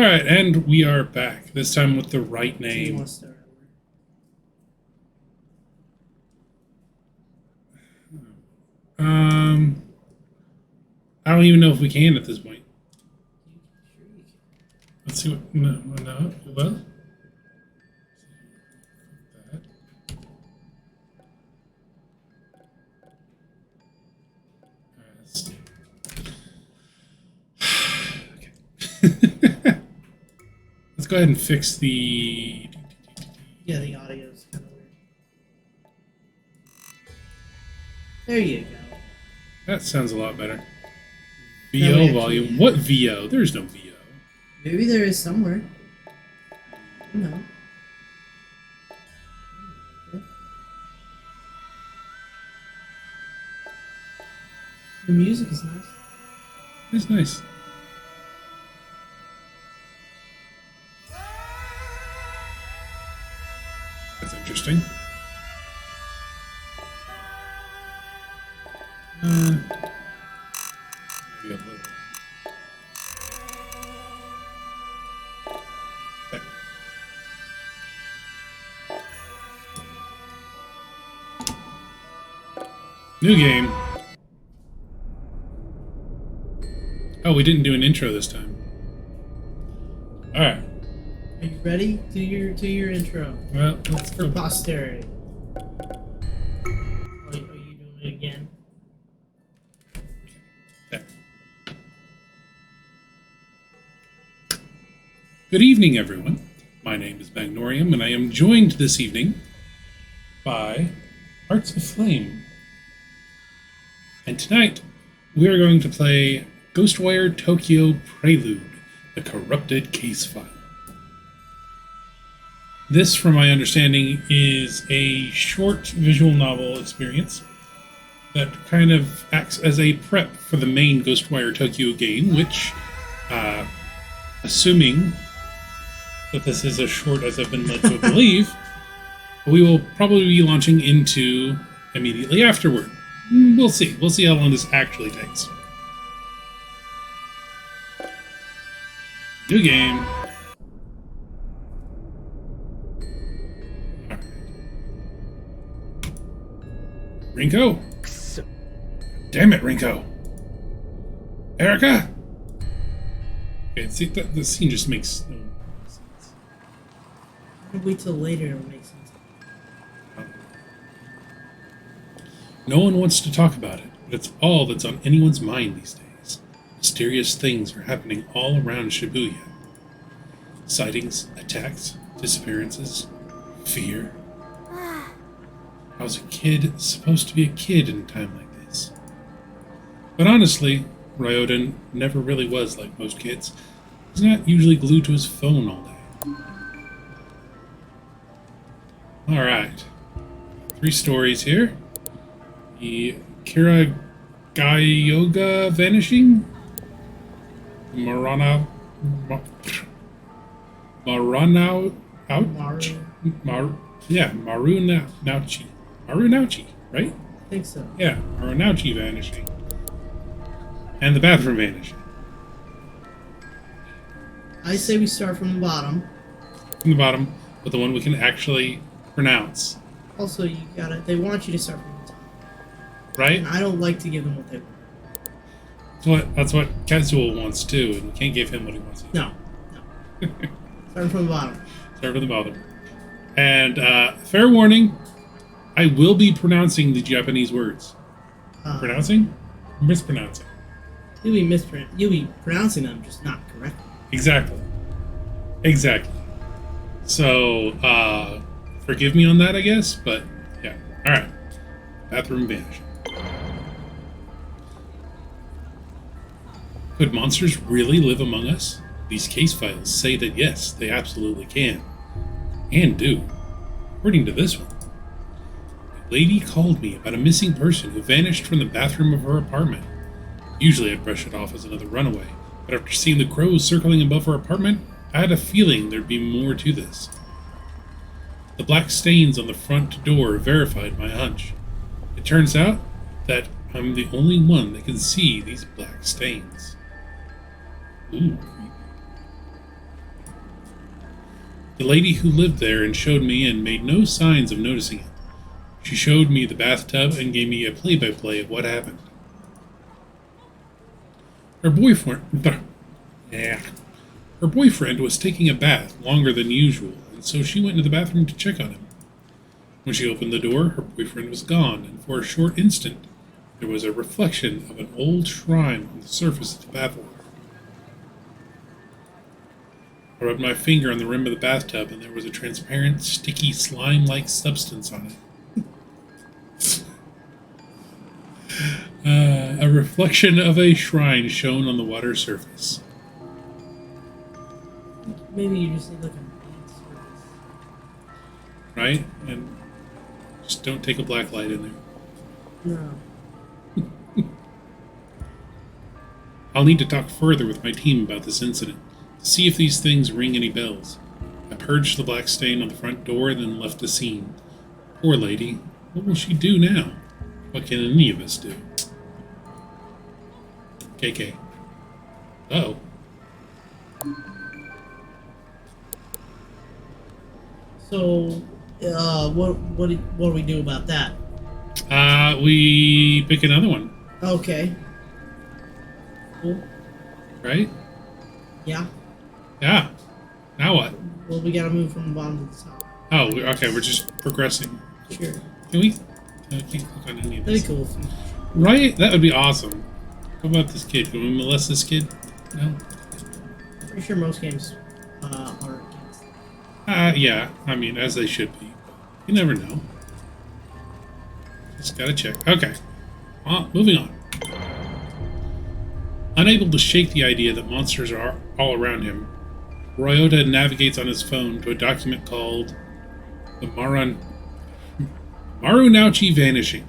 Alright, and we are back. This time with the right Do you name. want to start I don't even know if we can at this point. Sure you can. Let's see what... No, well... Okay. Let's go ahead and fix the... Yeah, the audio is kind of weird. There you go. That sounds a lot better. That VO way volume. actually- What VO? There's no VO. Maybe there is somewhere. No. The music is nice. It's nice. That's interesting. Maybe a little. Okay. New game. Oh, we didn't do an intro this time. All right. Are you ready? Do your intro Well, let's for go. posterity. Are you doing it again? Okay. Good evening, everyone. My name is Magnorium, and I am joined this evening by ArtsAflame. And tonight, we are going to play Ghostwire Tokyo Prelude, the corrupted case file. This, from my understanding, is a short visual novel experience that kind of acts as a prep for the main Ghostwire Tokyo game, which, assuming that this is as short as I've been led to believe, we will probably be launching into immediately afterward. We'll see. We'll see how long this actually takes. New game. Alright. Rinko? Damn it, Rinko. Erica? Okay, see, the scene just makes no sense. I'm gonna wait till later it'll make sense. No one wants to talk about it, but it's all that's on anyone's mind these days. Mysterious things are happening all around Shibuya. Sightings, attacks, disappearances, fear. How's a kid supposed to be a kid in a time like this? But honestly, Ryoden never really was like most kids. He's not usually glued to his phone all day. Alright. 3 stories here. The Kiragayoga vanishing. Marana ouch. Marunouchi. Marunouchi, right? I think so. Yeah, Marunouchi vanishing. And the bathroom vanishing. I say we start from the bottom. From the bottom, but the one we can actually pronounce. Also, you gotta. They want you to start from the top, Right? and I don't like to give them what they want. That's what Kazuo wants too, and we can't give him what he wants. No. Starting from the bottom. Start with the bottom. And fair warning, I will be pronouncing the Japanese words. Pronouncing? Mispronouncing. You'll be pronouncing them, just not correctly. Exactly. So, forgive me on that, I guess, but yeah. Alright. Bathroom vanishing. Could monsters really live among us? These case files say that yes, they absolutely can. And do. According to this one. A lady called me about a missing person who vanished from the bathroom of her apartment. Usually I'd brush it off as another runaway, but after seeing the crows circling above her apartment, I had a feeling there'd be more to this. The black stains on the front door verified my hunch. It turns out that I'm the only one that can see these black stains. Ooh. The lady who lived there and showed me in made no signs of noticing it. She showed me the bathtub and gave me a play-by-play of what happened. Her boyfriend... Her boyfriend was taking a bath longer than usual, and so she went into the bathroom to check on him. When she opened the door, her boyfriend was gone, and for a short instant, there was a reflection of an old shrine on the surface of the bathwater. I rubbed my finger on the rim of the bathtub, and there was a transparent, sticky, slime-like substance on it. A reflection of a shrine shone on the water surface. Maybe you just need like a bead surface. Right? And just don't take a black light in there. No. I'll need to talk further with my team about this incident, to see if these things ring any bells. I purged the black stain on the front door and then left the scene. Poor lady. What will she do now? What can any of us do? KK. Uh-oh. So, what do we do about that? We pick another one. Okay. Cool. Right? Yeah. Yeah. Now what? Well, we gotta move from the bottom to the top. Oh, okay, we're just progressing. Sure. Can we? I can't click on any of That'd this. be cool. Right? That would be awesome. How about this kid? Can we molest this kid? No? Pretty sure most games are against. Yeah. I mean, as they should be. You never know. Just gotta check. Okay. Moving on. Unable to shake the idea that monsters are all around him, Ryota navigates on his phone to a document called the Marunouchi Vanishing.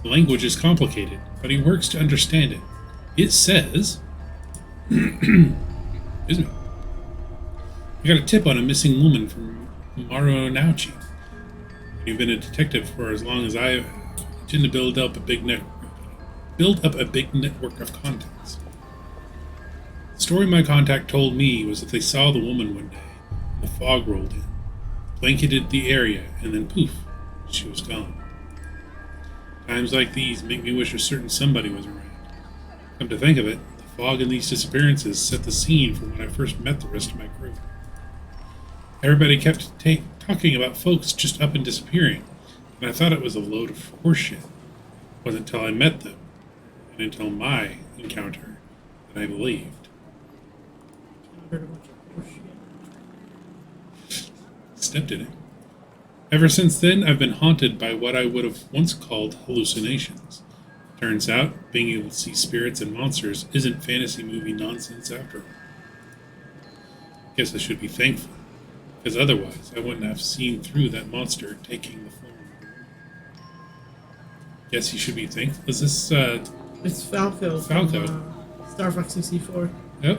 The language is complicated, but he works to understand it. It says... Excuse me. I got a tip on a missing woman from Marunouchi. You've been a detective for as long as I intend to build up a big network of contacts. The story my contact told me was that they saw the woman one day, and the fog rolled in, blanketed the area, and then poof, she was gone. Times like these make me wish a certain somebody was around. Come to think of it, the fog and these disappearances set the scene for when I first met the rest of my crew. Everybody kept talking about folks just up and disappearing, and I thought it was a load of horseshit. It wasn't until I met them, and until my encounter, that I believed. Stepped in it. Ever since then, I've been haunted by what I would have once called hallucinations. Turns out, being able to see spirits and monsters isn't fantasy movie nonsense after all. Guess I should be thankful, because otherwise I wouldn't have seen through that monster taking the form. Guess you should be thankful. Is this, It's Falco. Falco. From, Star Fox 64. Yep.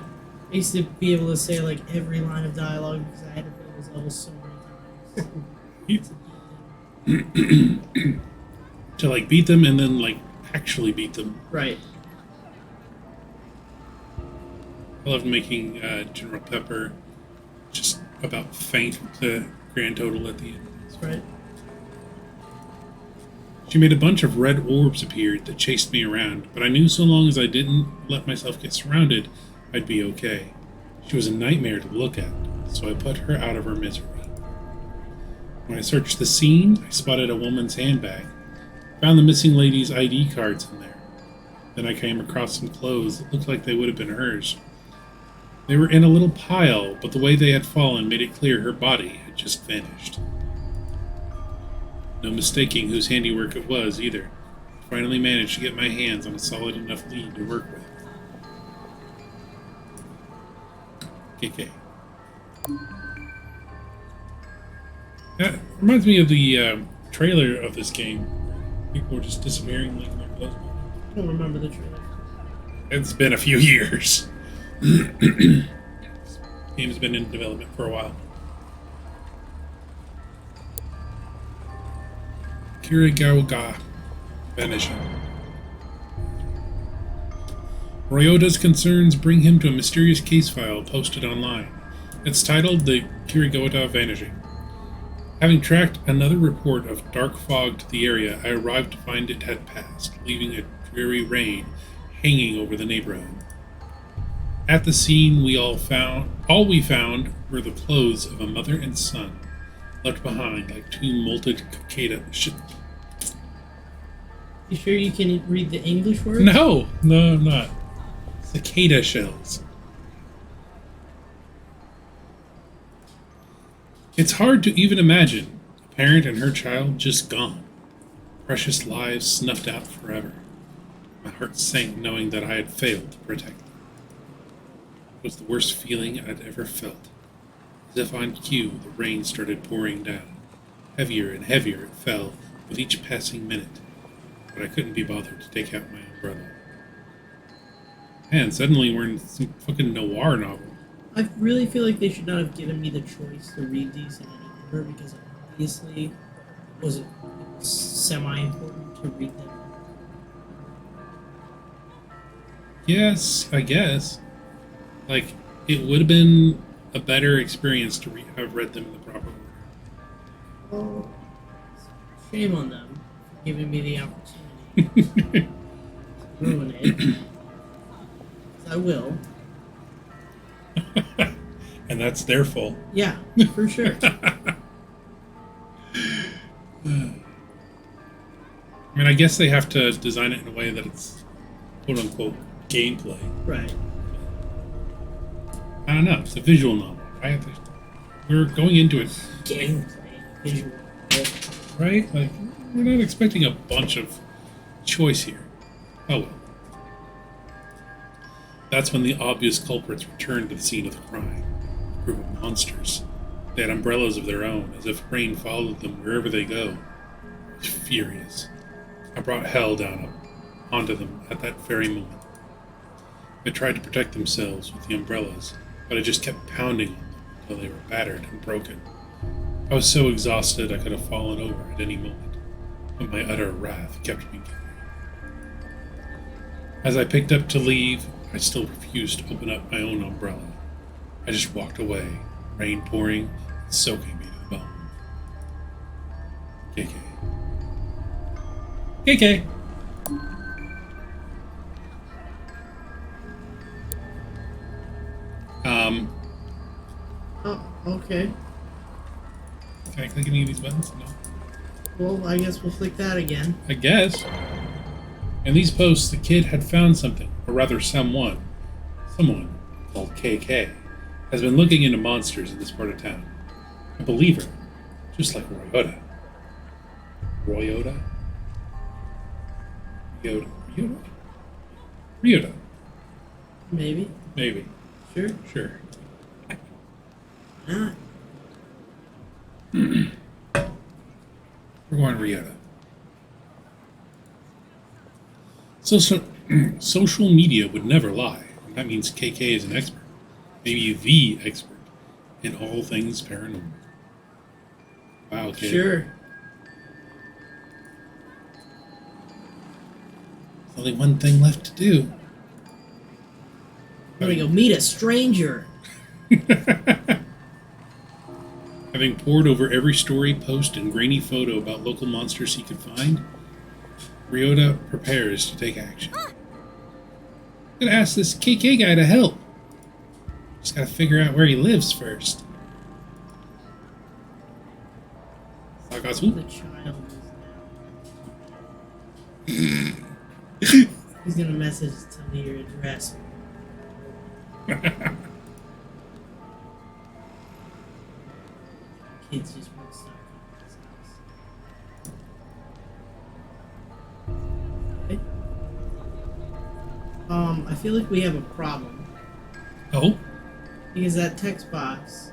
I used to be able to say like every line of dialogue because I had to play those levels so many times. To like beat them and then like actually beat them. Right. I loved making General Pepper just about faint the grand total at the end. That's right. She made a bunch of red orbs appear that chased me around, but I knew so long as I didn't let myself get surrounded, I'd be okay. She was a nightmare to look at, so I put her out of her misery. When I searched the scene, I spotted a woman's handbag, found the missing lady's ID cards in there. Then I came across some clothes that looked like they would have been hers. They were in a little pile, but the way they had fallen made it clear her body had just vanished. No mistaking whose handiwork it was, either. I finally managed to get my hands on a solid enough lead to work with. KK. That reminds me of the trailer of this game. People were just disappearing, leaving their clothes behind. I don't remember the trailer. It's been a few years. This game's been in development for a while. Kirigauga vanishing. Ryota's concerns bring him to a mysterious case file posted online. It's titled The Kirigota Vanishing. Having tracked another report of dark fog to the area, I arrived to find it had passed, leaving a dreary rain hanging over the neighborhood. At the scene, all we found were the clothes of a mother and son, left behind like two molted cicada. You sure you can read the English words? No, I'm not. Cicada shells. It's hard to even imagine a parent and her child just gone. Precious lives snuffed out forever. My heart sank knowing that I had failed to protect them. It was the worst feeling I'd ever felt. As if on cue, the rain started pouring down. Heavier and heavier it fell with each passing minute, but I couldn't be bothered to take out my umbrella. Man, suddenly we're in some fucking noir novel. I really feel like they should not have given me the choice to read these in any order because obviously it was semi-important to read them. Yes, I guess. Like, it would have been a better experience to have read them in the proper order. Well, shame on them for giving me the opportunity to ruin it. 'Cause I will. And that's their fault. Yeah, for sure. I mean, I guess they have to design it in a way that it's quote-unquote gameplay. Right. I don't know. It's a visual novel, right? We're going into it, Gameplay, visual. right? Like, we're not expecting a bunch of choice here. Oh well. That's when the obvious culprits returned to the scene of the crime. A group of monsters. They had umbrellas of their own, as if rain followed them wherever they go. I was furious. I brought hell down onto them at that very moment. They tried to protect themselves with the umbrellas, but I just kept pounding on them until they were battered and broken. I was so exhausted I could have fallen over at any moment, but my utter wrath kept me going. As I picked up to leave, I still refused to open up my own umbrella. I just walked away, rain pouring and soaking me to the bone. KK. KK! Oh, okay. Can I click any of these buttons? No. Well, I guess we'll click that again. I guess. In these posts, the kid had found something, or rather someone called KK, has been looking into monsters in this part of town. A believer, just like Ryota. Ryota? Ryota? Maybe. Maybe. Sure. Sure. Not. We're going Ryota. Social media would never lie, and that means KK is an expert. Maybe the expert in all things paranormal. Wow, kid. Sure. There's only one thing left to do. I'm gonna go meet a stranger. Having pored over every story, post, and grainy photo about local monsters he could find, Ryota prepares to take action. I'm gonna ask this KK guy to help. Just gotta figure out where he lives first. The child is now. He's gonna message to tell me your address. Kids just won't stop coming to his house. Okay. I feel like we have a problem. Oh? Because that text box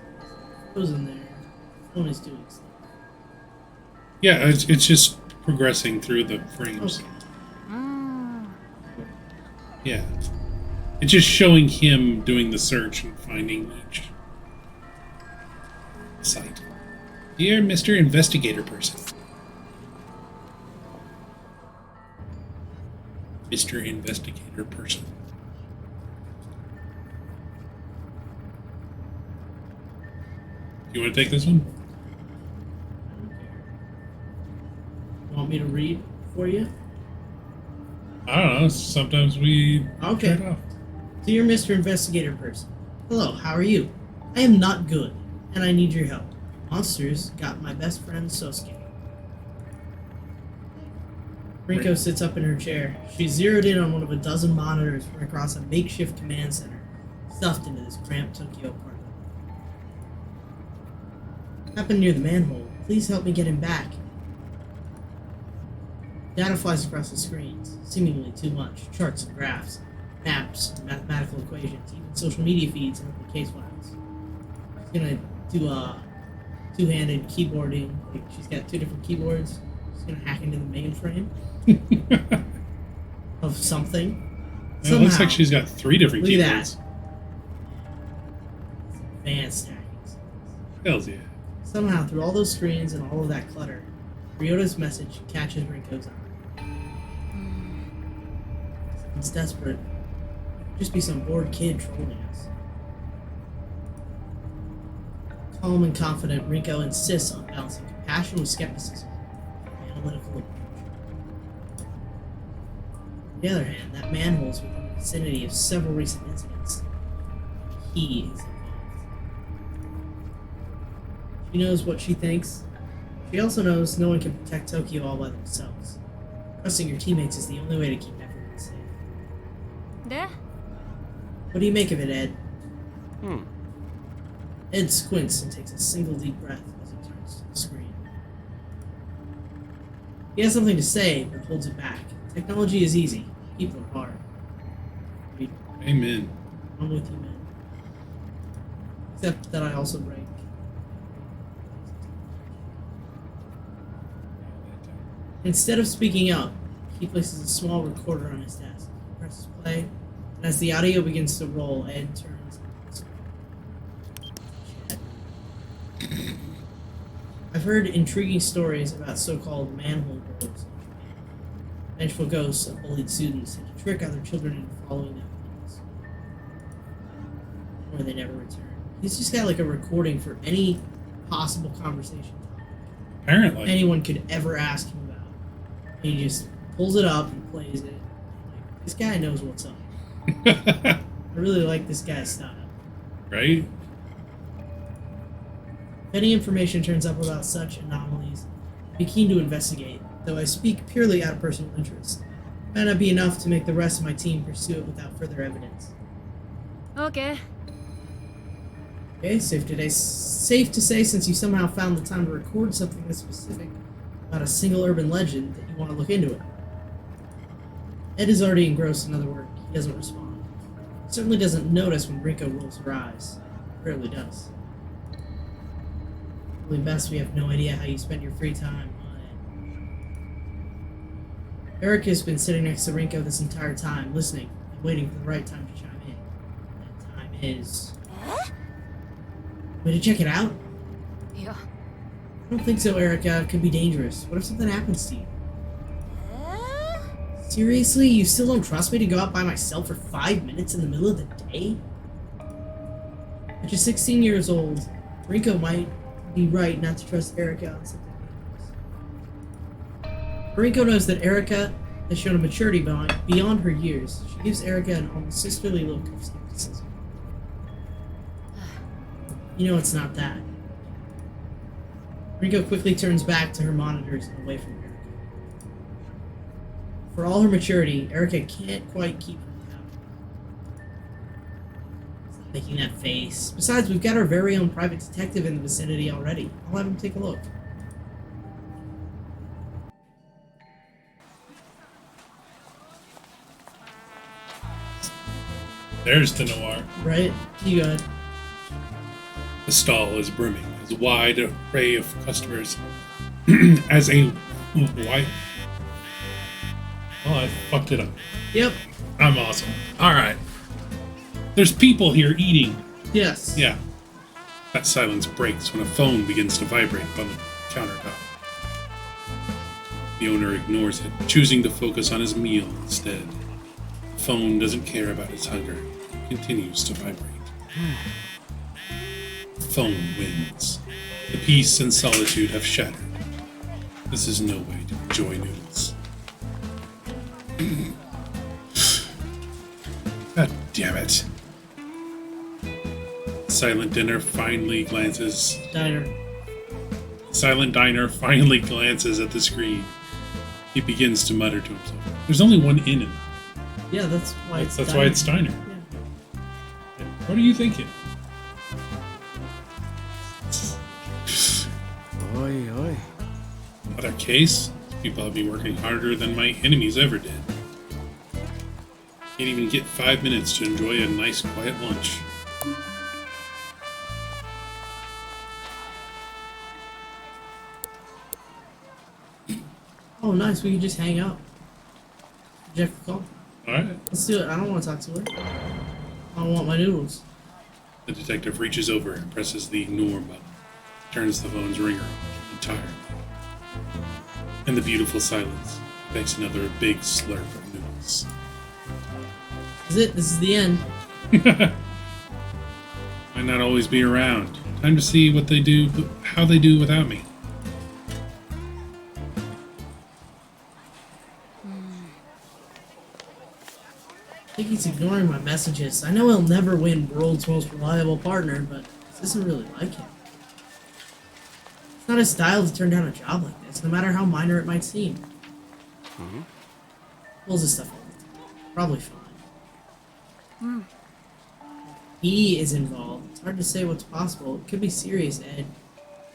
goes in there. The phone is doing stuff. Yeah, it's just progressing through the frames. Okay. Yeah. It's just showing him doing the search and finding each site. Dear Mr. Investigator Person. Mr. Investigator Person. You want to take this one? Want me to read for you? I don't know. Sometimes we Okay. turn it off. Dear Mr. Investigator Person, hello, how are you? I am not good, and I need your help. Monsters got my best friend Sosuke. Rinko sits up in her chair. She's zeroed in on one of a dozen monitors from across a makeshift command center, stuffed into this cramped Tokyo apartment. Happened near the manhole. Please help me get him back. Data flies across the screens, seemingly too much. Charts and graphs, maps, and mathematical equations, even social media feeds and open case files. She's gonna do two-handed keyboarding. Like she's got two different keyboards. She's gonna hack into the mainframe of something. It looks like she's got 3 different Look at keyboards. that. Advanced hacking. Hells yeah. Somehow, through all those screens and all of that clutter, Ryota's message catches Rinko's eye. It's desperate. It could just be some bored kid trolling us. Calm and confident, Rinko insists on balancing compassion with skepticism, an analytical approach. On the other hand, that manhole's within the vicinity of several recent incidents. He is involved. She knows what she thinks. She also knows no one can protect Tokyo all by themselves. Trusting your teammates is the only way to keep everyone safe. What do you make of it, Ed? Ed squints and takes a single deep breath as he turns to the screen. He has something to say, but holds it back. Technology is easy. People are hard. Amen. I'm with you, man. Except that I also break. Instead of speaking up, he places a small recorder on his desk. He presses play, and as the audio begins to roll, Ed turns and whispers. I've heard intriguing stories about so-called manhole girls. Vengeful ghosts of bullied students and to trick other children into following them homes, where they never return. He's just got like a recording for any possible conversation topic Apparently. anyone could ever ask him about. And he just pulls it up and plays it. Like, this guy knows what's up. I really like this guy's style. Right? If any information turns up about such anomalies, I'd be keen to investigate, though I speak purely out of personal interest. It might not be enough to make the rest of my team pursue it without further evidence. Okay. Okay, safe to say, since you somehow found the time to record something this specific about a single urban legend, that you want to look into it. Ed is already engrossed in other work. He doesn't respond. He certainly doesn't notice when Rinko rolls her eyes. Rarely does. Probably best we have no idea how you spend your free time on it. Erica's been sitting next to Rinko this entire time, listening and waiting for the right time to chime in. That time is... Way to check it out? Yeah. I don't think so, Erica. It could be dangerous. What if something happens to you? Seriously? You still don't trust me to go out by myself for 5 minutes in the middle of the day? At just 16 years old, Rinko might be right not to trust Erica on something dangerous. Rinko knows that Erica has shown a maturity beyond her years. She gives Erica an almost sisterly look of skepticism. You know it's not that. Rinko quickly turns back to her monitors and away from Erica. For all her maturity, Erica can't quite keep her down. Stop making that face. Besides, we've got our very own private detective in the vicinity already. I'll have him take a look. There's the noir. Right? You got it. The stall is brimming as a wide array of customers as a wide... Oh, I fucked it up. Yep. I'm awesome. Alright. There's people here eating. Yes. Yeah. That silence breaks when a phone begins to vibrate on the countertop. The owner ignores it, choosing to focus on his meal instead. The phone doesn't care about his hunger. It continues to vibrate. The phone wins. The peace and solitude have shattered. This is no way to enjoy noodles. God damn it. Silent Diner finally glances. Silent Diner finally glances at the screen. He begins to mutter to himself. There's only one in it. Yeah, that's why it's That's why it's Diner. Yeah. What are you thinking? Oi, oi. Another case? People have been working harder than my enemies ever did. Can't even get 5 minutes to enjoy a nice quiet lunch. Oh, nice. We can just hang out. Jeff call. Alright. Let's do it. I don't want to talk to her. I don't want my noodles. The detective reaches over and presses the ignore button. Turns the phone's ringer entirely. In the beautiful silence, he takes another big slurp of noodles. This is it. This is the end. Might not always be around. Time to see what they do, how they do without me. I think he's ignoring my messages. I know he'll never win world's most reliable partner, but this isn't really like him. It's not his style to turn down a job like this, no matter how minor it might seem. Pulls his stuff all the time. Probably fine. He is involved. It's hard to say what's possible. It could be serious, Ed.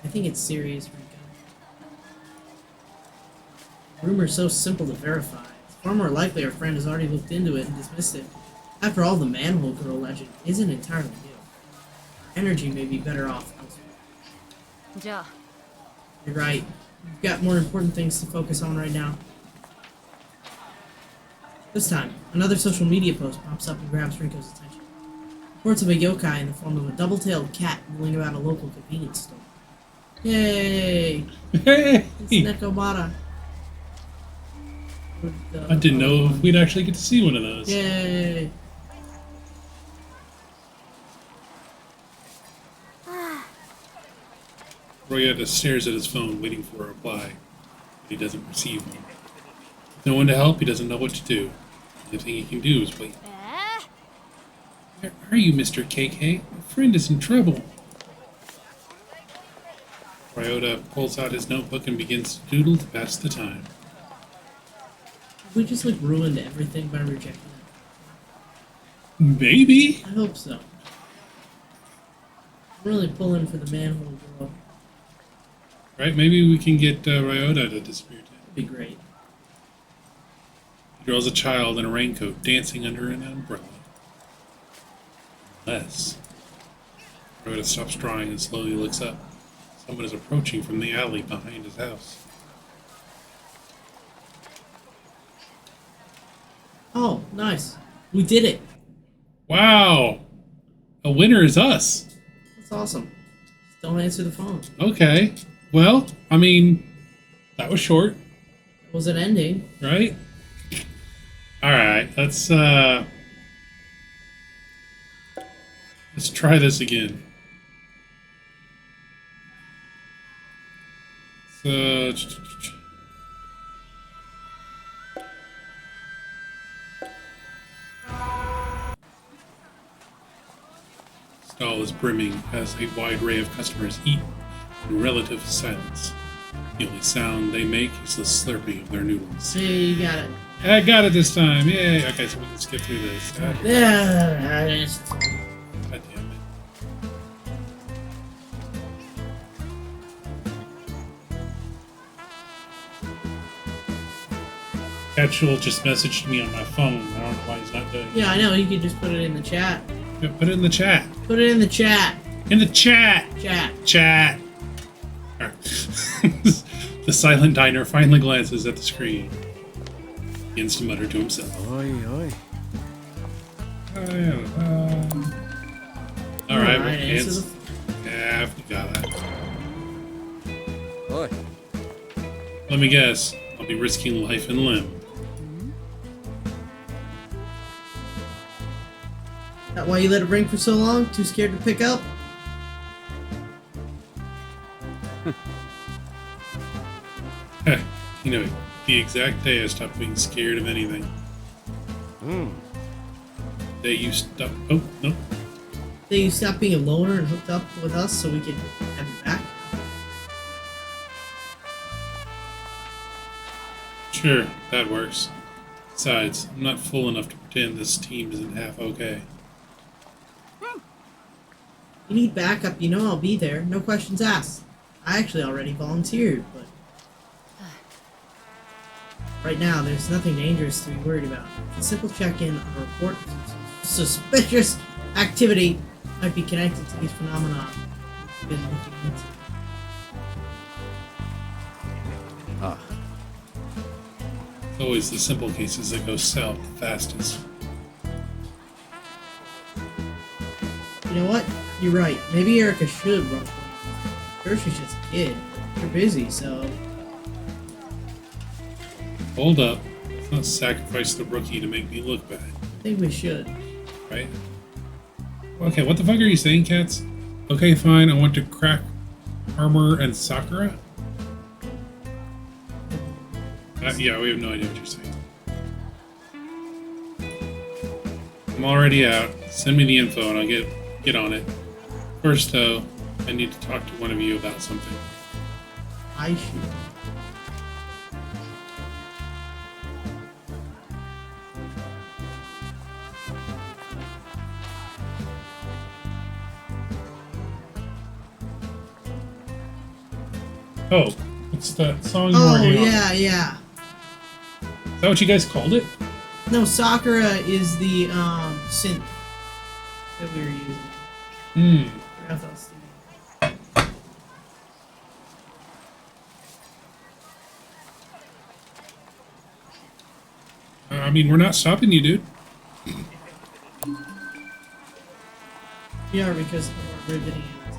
I think it's serious, Rico. Rumor's so simple to verify. It's far more likely our friend has already looked into it and dismissed it. After all, the manhole girl legend isn't entirely new. Energy may be better off elsewhere. じゃあ You're right. We've got more important things to focus on right now. This time, another social media post pops up and grabs Rinko's attention. Reports of a yokai in the form of a double-tailed cat milling about a local convenience store. Yay! Hey! It's Nekobara. I didn't know if we'd actually get to see one of those. Yay! Royetta stares at his phone, waiting for a reply. But he doesn't receive one. With no one to help, he doesn't know what to do. The only thing he can do is wait. え Where are you, Mr. KK? My friend is in trouble. Ryota pulls out his notebook and begins to doodle to pass the time. We just like ruined everything by rejecting it. Maybe? I hope so. I'm really pulling for the manhole girl. Right? Maybe we can get Ryota to disappear too. That'd be great. He draws a child in a raincoat dancing under an umbrella. Unless Ryota stops drawing and slowly looks up. Someone is approaching from the alley behind his house. Oh, nice. We did it. Wow! A winner is us! That's awesome. Just don't answer the phone. Okay. Well, I mean, that was short, It was an ending. right? Alright, let's try this again. So, stall is brimming as a wide array of customers eat in relative silence. The only sound they make is the slurping of their noodles. See, you got it. I got it this time! Yay! Okay, so we can skip through this. God Yeah, it's- damn it. Catchul just messaged me on my phone. I don't know why he's not doing it. yeah, I know. You could just put it in the chat. Yeah, put it in the chat. Put it in the chat. In the chat! Chat. Chat! Alright. The silent diner finally glances at the screen. Begins to mutter to himself. Oi, oi. Alright, Alright, well, answer it's... the- Yeah, we got that. Oi. Let me guess. I'll be risking life and limb. That why you let it ring for so long? Too scared to pick up? Heh, you know, the exact day I stopped being scared of anything. Day you stop. Oh, no. Then you stop being a loner and hooked up with us so we can have you back. Sure, that works. Besides, I'm not fool enough to pretend this team isn't half okay. You need backup, you know I'll be there. No questions asked. I actually already volunteered, but right now there's nothing dangerous to be worried about. A simple check-in on a report of some suspicious activity might be connected to these phenomena we've been looking into. It's always the simple cases that go south the fastest. You know what? You're right. Maybe Erica should run. Sure, she's just a kid. You're busy, so Hold up. Let's not sacrifice the rookie to make me look bad, I think we should. right? Okay, what the fuck are you saying, cats? Okay, fine, I want to crack Armor and Sakura? Yeah, we have no idea what you're saying. I'm already out. Send me the info and I'll get on it. First, though, I need to talk to one of you about something. I should. Oh, it's the song you're Oh, working on. yeah. Is that what you guys called it? No, Sakura is the synth that we were using. Forgot that was the- I mean, we're not stopping you, dude. Yeah, because we're riveting it.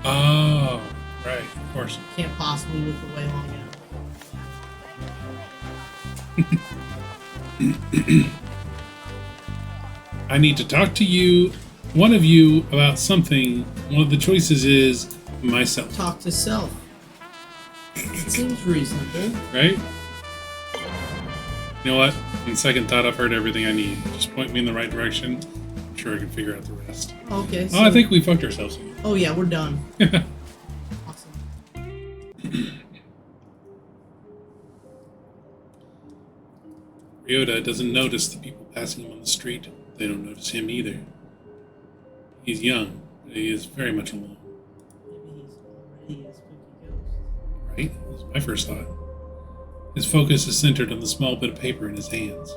Oh, right, of course. Can't possibly look away long enough. I need to talk to you, one of you, about something. One of the choices is myself, Talk to self. It seems reasonable. right? You know what? On second thought, I've heard everything I need. Just point me in the right direction. I'm sure I can figure out the rest. Okay. So, Oh, I think we fucked ourselves again. Oh yeah, we're done. Awesome. Ryota doesn't notice the people passing him on the street. They don't notice him either. He's young, but he is very much alone. Maybe he's already a spooky ghost. Right? That was my first thought. His focus is centered on the small bit of paper in his hands.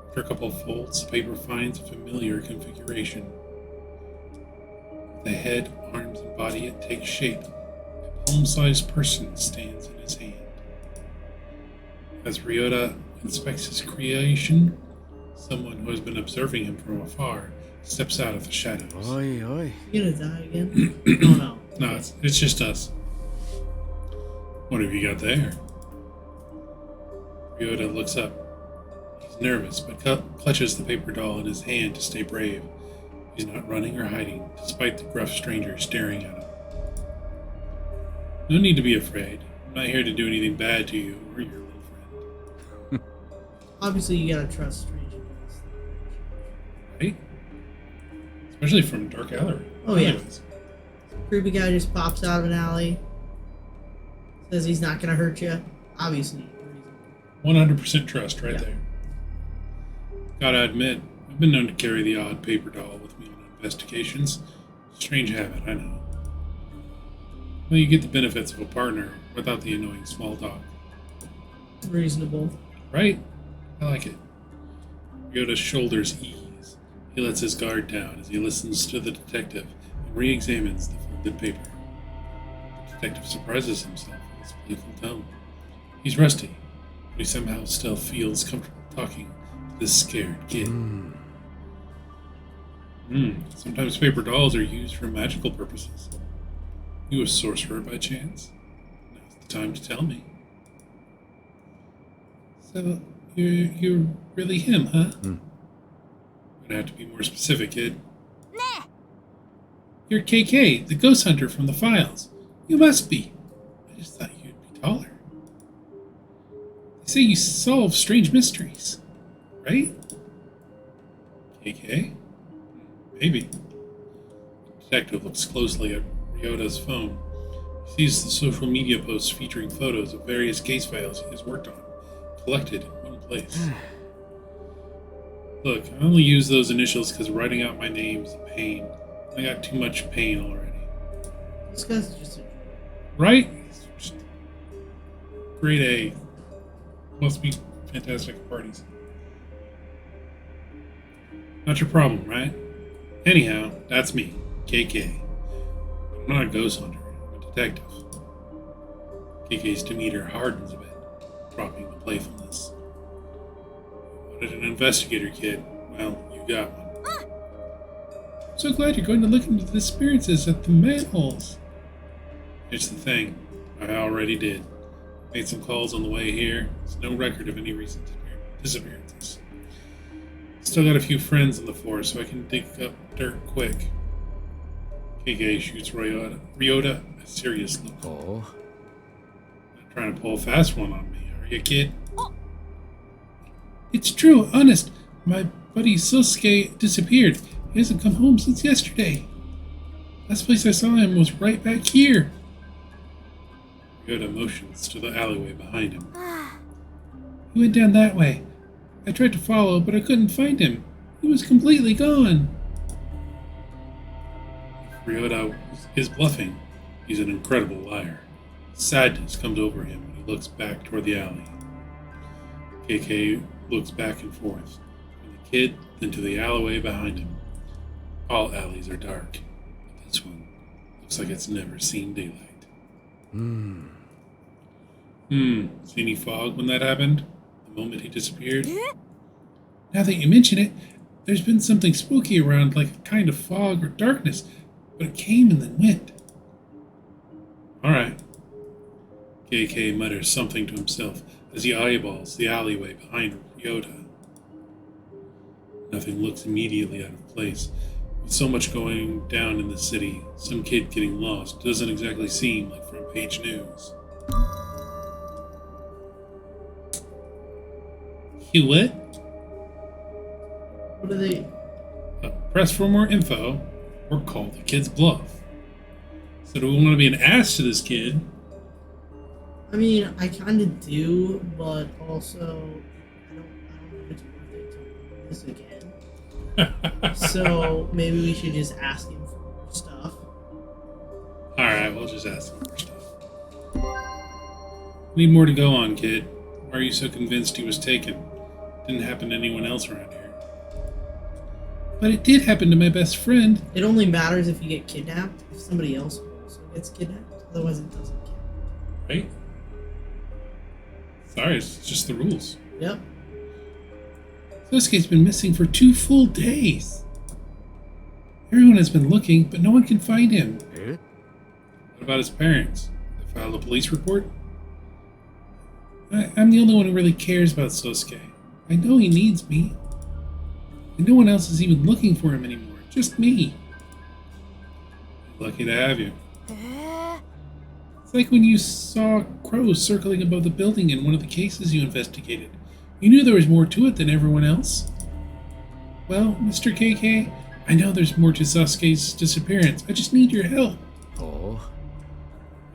After a couple of folds, the paper finds a familiar configuration. The head, arms, and body, it takes shape. A palm-sized person stands in his hand. As Ryota inspects his creation, someone who has been observing him from afar steps out of the shadows. Oi, oi. You gonna die again? Oh no. No, it's just us. What have you got there? Ryota looks up. He's nervous, but clutches the paper doll in his hand to stay brave. He's not running or hiding, despite the gruff stranger staring at him. No need to be afraid. I'm not here to do anything bad to you or your little friend. Obviously, you gotta trust strangers. Right? Especially from Dark Alley. Oh, yeah. Anyways. Creepy guy just pops out of an alley. Says he's not gonna hurt you. Obviously. 100% trust right Yeah. there. Gotta admit, I've been known to carry the odd paper doll with me on investigations. Strange habit, I know. Well, you get the benefits of a partner without the annoying small dog. Reasonable. Right? I like it. Ryota's shoulders ease. He lets his guard down as he listens to the detective and re-examines the folded paper. The detective surprises himself with his playful tone. He's rusty, but he somehow still feels comfortable talking to this scared kid. Sometimes paper dolls are used for magical purposes. You a sorcerer by chance? Now's the time to tell me. So, you're really him, huh? Gonna have to be more specific, kid. You're KK, the ghost hunter from the files. You must be. I just thought you'd be taller. They say you solve strange mysteries, right? KK? Maybe. The detective looks closely at Ryota's phone. He sees the social media posts featuring photos of various case files he has worked on, collected in one place. Look, I only use those initials because writing out my name is a pain. I got too much pain already. This guy's just a... Right? Just grade A. Must be fantastic at parties. Not your problem, right? Anyhow, that's me, KK. I'm not a ghost hunter, I'm a detective. KK's demeanor hardens a bit, dropping the playfulness. You wanted an investigator, kid. Well, you got one. I'm so glad you're going to look into the disappearances at the manholes. Here's the thing. I already did. Made some calls on the way here. There's no record of any recent disappearances. Still got a few friends on the force, so I can dig up dirt quick. KK shoots Ryota a serious look. Oh. Not trying to pull a fast one on me, are you, kid? It's true, honest. My buddy Sosuke disappeared. He hasn't come home since yesterday. Last place I saw him was right back here. Ryota motions to the alleyway behind him. He went down that way. I tried to follow, but I couldn't find him. He was completely gone. If Ryota is bluffing, he's an incredible liar. Sadness comes over him when he looks back toward the alley. KK looks back and forth, from the kid, then to the alleyway behind him. All alleys are dark, but this one looks like it's never seen daylight. See any fog when that happened? The moment he disappeared? Now that you mention it, there's been something spooky around, like a kind of fog or darkness, but it came and then went. Alright. KK mutters something to himself as he eyeballs the alleyway behind Ryota. Nothing looks immediately out of place. With so much going down in the city, some kid getting lost doesn't exactly seem like front page news. You what? What are they... Press for more info, or call the kid's bluff. So do we want to be an ass to this kid? I mean, I kind of do, but also I don't know if it's worth it to do this again. So maybe we should just ask him for more stuff. Alright, we'll just ask him for stuff. Need more to go on, kid. Why are you so convinced he was taken? Didn't happen to anyone else around here. But it did happen to my best friend. It only matters if you get kidnapped, if somebody else also gets kidnapped. Otherwise it doesn't count. Right? Sorry, it's just the rules. Yep. Sosuke's been missing for 2 full days. Everyone has been looking, but no one can find him. What about his parents? They filed a police report? I'm the only one who really cares about Sosuke. I know he needs me. And no one else is even looking for him anymore. Just me. Lucky to have you. It's like when you saw crows circling above the building in one of the cases you investigated. You knew there was more to it than everyone else. Well, Mr. KK, I know there's more to Sasuke's disappearance. I just need your help. Oh.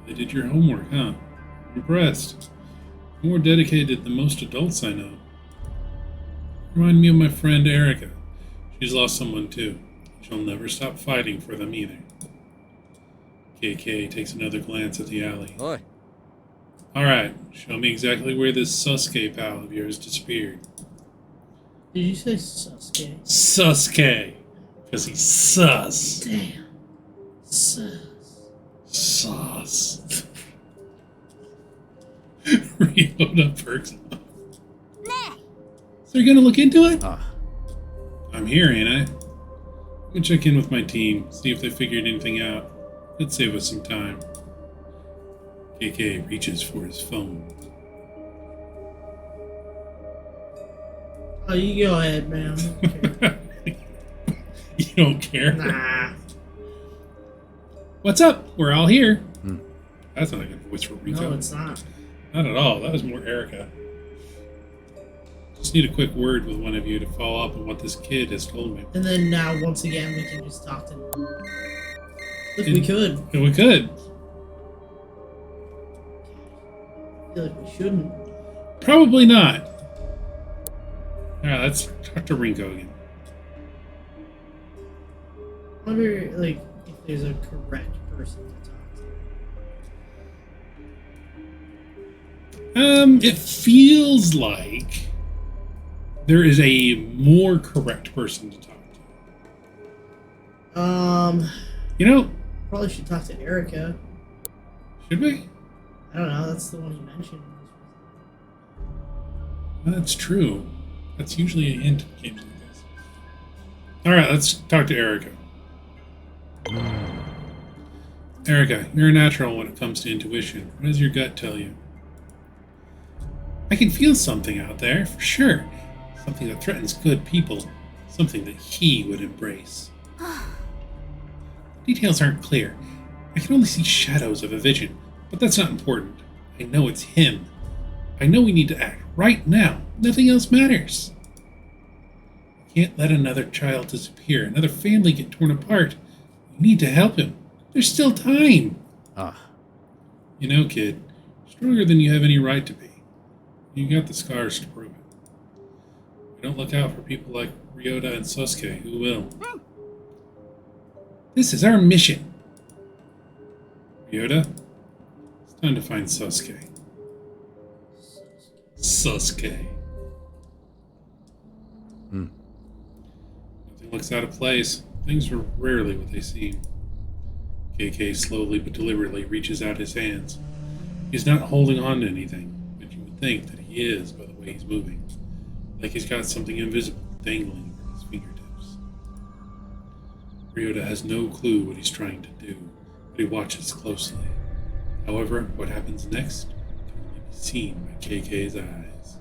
They did your homework, huh? I'm impressed. More dedicated than most adults I know. Remind me of my friend Erica. She's lost someone too. She'll never stop fighting for them either. KK takes another glance at the alley. Oi. Alright, show me exactly where this Sasuke pal of yours disappeared. Did you say Sasuke? Sasuke! Because he's sus. Damn. Sus. Sus. Ryota perks up. So you're gonna look into it? I'm here, ain't I? Let me check in with my team, see if they figured anything out. Let's save us some time. KK reaches for his phone. Oh, you go ahead, man. I don't care. You don't care? Nah. What's up? We're all here. That's not a good voice for Rico. No, it's not. Not at all. That was more Erica. Just need a quick word with one of you to follow up on what this kid has told me. And then now, once again, we can just talk to him. If we could. If we could. I feel like we shouldn't. Probably not. Alright, let's talk to Rinko again. I wonder, like, if there's a correct person to talk to. It feels like there is a more correct person to talk to. You know, Probably should talk to Erica. should we? I don't know, that's the one you mentioned. That's true. That's usually a hint in games like this. Alright, let's talk to Erica. Erica, you're a natural when it comes to intuition. What does your gut tell you? I can feel something out there, for sure. Something that threatens good people. Something that he would embrace. Details aren't clear. I can only see shadows of a vision, but that's not important. I know it's him. I know we need to act right now. Nothing else matters. We can't let another child disappear, another family get torn apart. We need to help him. There's still time. You know, kid, stronger than you have any right to be. You got the scars to prove it. We don't look out for people like Ryota and Sasuke, who will? This is our mission. Ryota, it's time to find Sasuke. Sasuke. Nothing looks out of place. Things are rarely what they seem. KK slowly but deliberately reaches out his hands. He's not holding on to anything, but you would think that he is by the way he's moving. Like he's got something invisible dangling from his fingertips. Ryota has no clue what he's trying to do, but he watches closely. However, what happens next can only be seen by KK's eyes.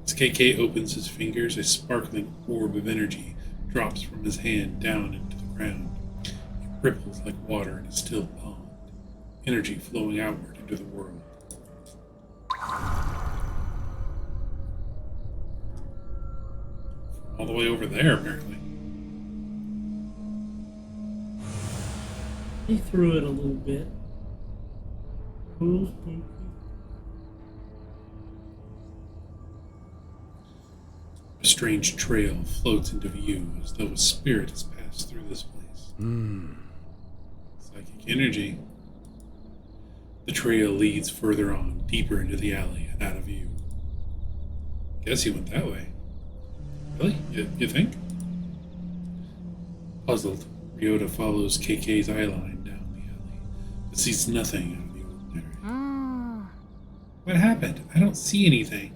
As KK opens his fingers, a sparkling orb of energy drops from his hand down into the ground. It ripples like water in a still pond, energy flowing outward into the world. From all the way over there, apparently. He threw it a little bit. Ooh, spooky. A strange trail floats into view as though a spirit has passed through this place. Psychic energy. The trail leads further on, deeper into the alley and out of view. Guess he went that way. Really? You think? Puzzled, Ryota follows KK's eyeline down the alley, but sees nothing out of the ordinary. What happened? I don't see anything.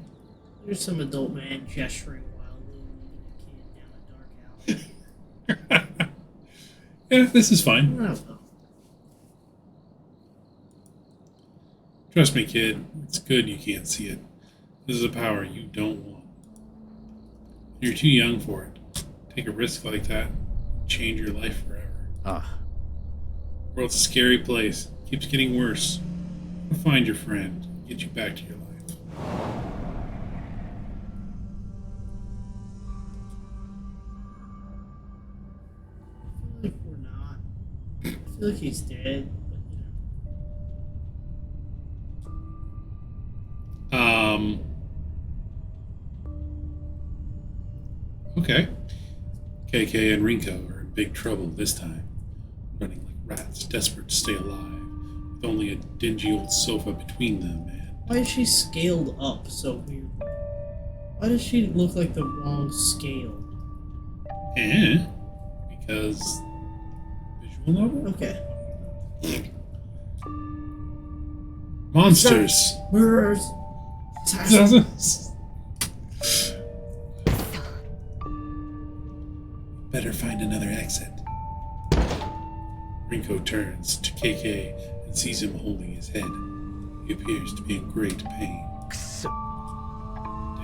There's some adult man gesturing wildly leading a kid down a dark alley. Yeah, this is I fine. don't know. Trust me, kid. It's good you can't see it. This is a power you don't want. You're too young for it. Take a risk like that, change your life forever. The world's a scary place. Keeps getting worse. Go find your friend. Get you back to your life. I feel like we're not. I feel like he's dead, but Okay. KK and Rinko are in big trouble this time. Running like rats, desperate to stay alive, with only a dingy old sofa between them and... why is she scaled up so weird? Why does she look like the wrong scale? Because... visual novel? Okay. Monsters! Murderers! Better find another exit. Rinko turns to KK and sees him holding his head. He appears to be in great pain.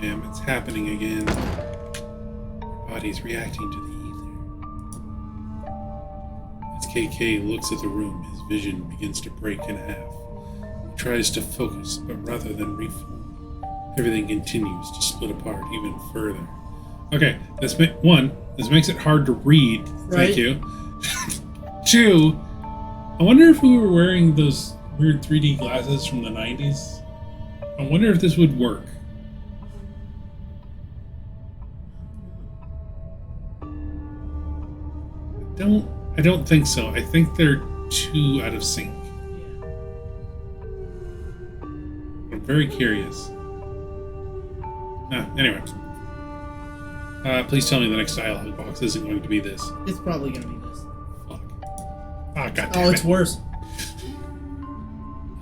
Damn, it's happening again. Our body's reacting to the ether. As KK looks at the room, his vision begins to break in half. He tries to focus, but rather than reform, everything continues to split apart even further. Okay, this makes it hard to read. Right. Thank you. 2, I wonder if we were wearing those weird 3D glasses from the 90s. I wonder if this would work. I don't think so. I think they're too out of sync. I'm very curious. Anyway. Please tell me the next dialogue box isn't going to be this. It's probably gonna be this. Fuck. Ah, goddammit. Oh, it's worse.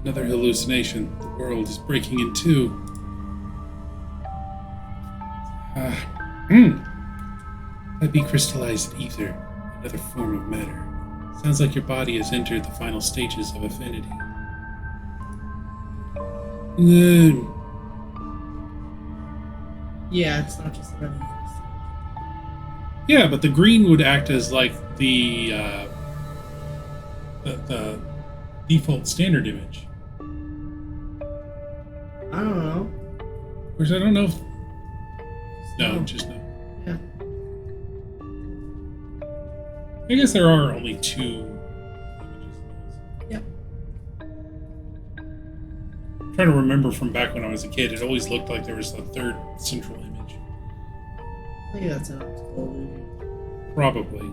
Another hallucination. The world is breaking in two. Might be crystallized ether, another form of matter. Sounds like your body has entered the final stages of affinity. Yeah, it's not just the red. Yeah, but the green would act as like the default standard image. I don't know. Of course, I don't know if... No, No. just no. Yeah. I guess there are only 2 images. Yep. I'm trying to remember from back when I was a kid, it always looked like there was a third central image. I think that's an optical illusion. Probably.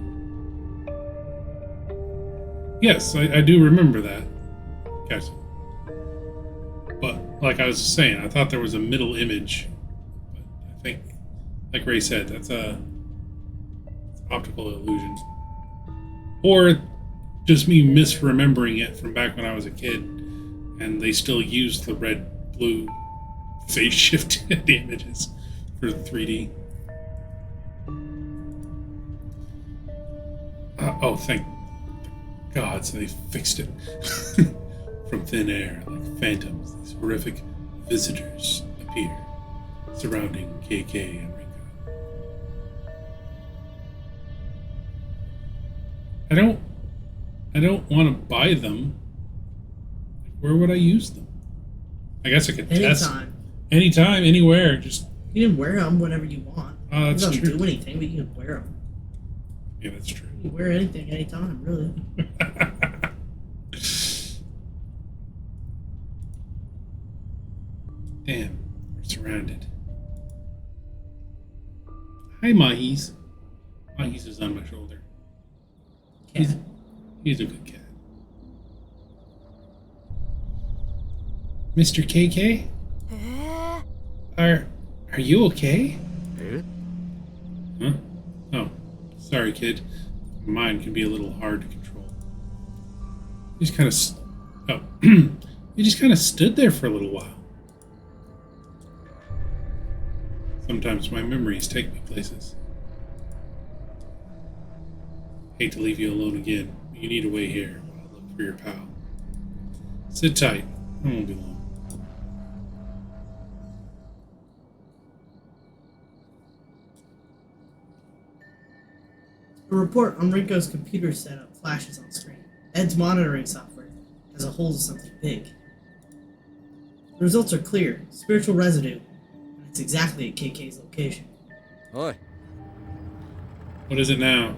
Yes, I do remember that. Gotcha. But, like I was saying, I thought there was a middle image. But I think, like Ray said, it's optical illusion. Or just me misremembering it from back when I was a kid, and they still used the red-blue phase shifted images for 3D. Oh, thank God, so they fixed it. From thin air, like phantoms, these horrific visitors appear, surrounding KK and Ringo. I don't want to buy them. Where would I use them? I guess I could test. Anytime, anywhere. Just You can wear them whenever you want. that's it doesn't true. do anything, but you can wear them. Yeah, that's true. You can wear anything, anytime, really. Damn, we're surrounded. Hi, Mahis. Mahis is on my shoulder. Cat. He's a good cat. Mr. KK? Are you okay? Huh? Oh, sorry, kid. Mine can be a little hard to control. You just kind of... you just kind of stood there for a little while. Sometimes my memories take me places. Hate to leave you alone again, but you need to wait here while I look for your pal. Sit tight. I won't be long. A report on Rinko's computer setup flashes on screen. Ed's monitoring software has a hold of something big. The results are clear. Spiritual residue. And it's exactly at KK's location. Oi. What is it now?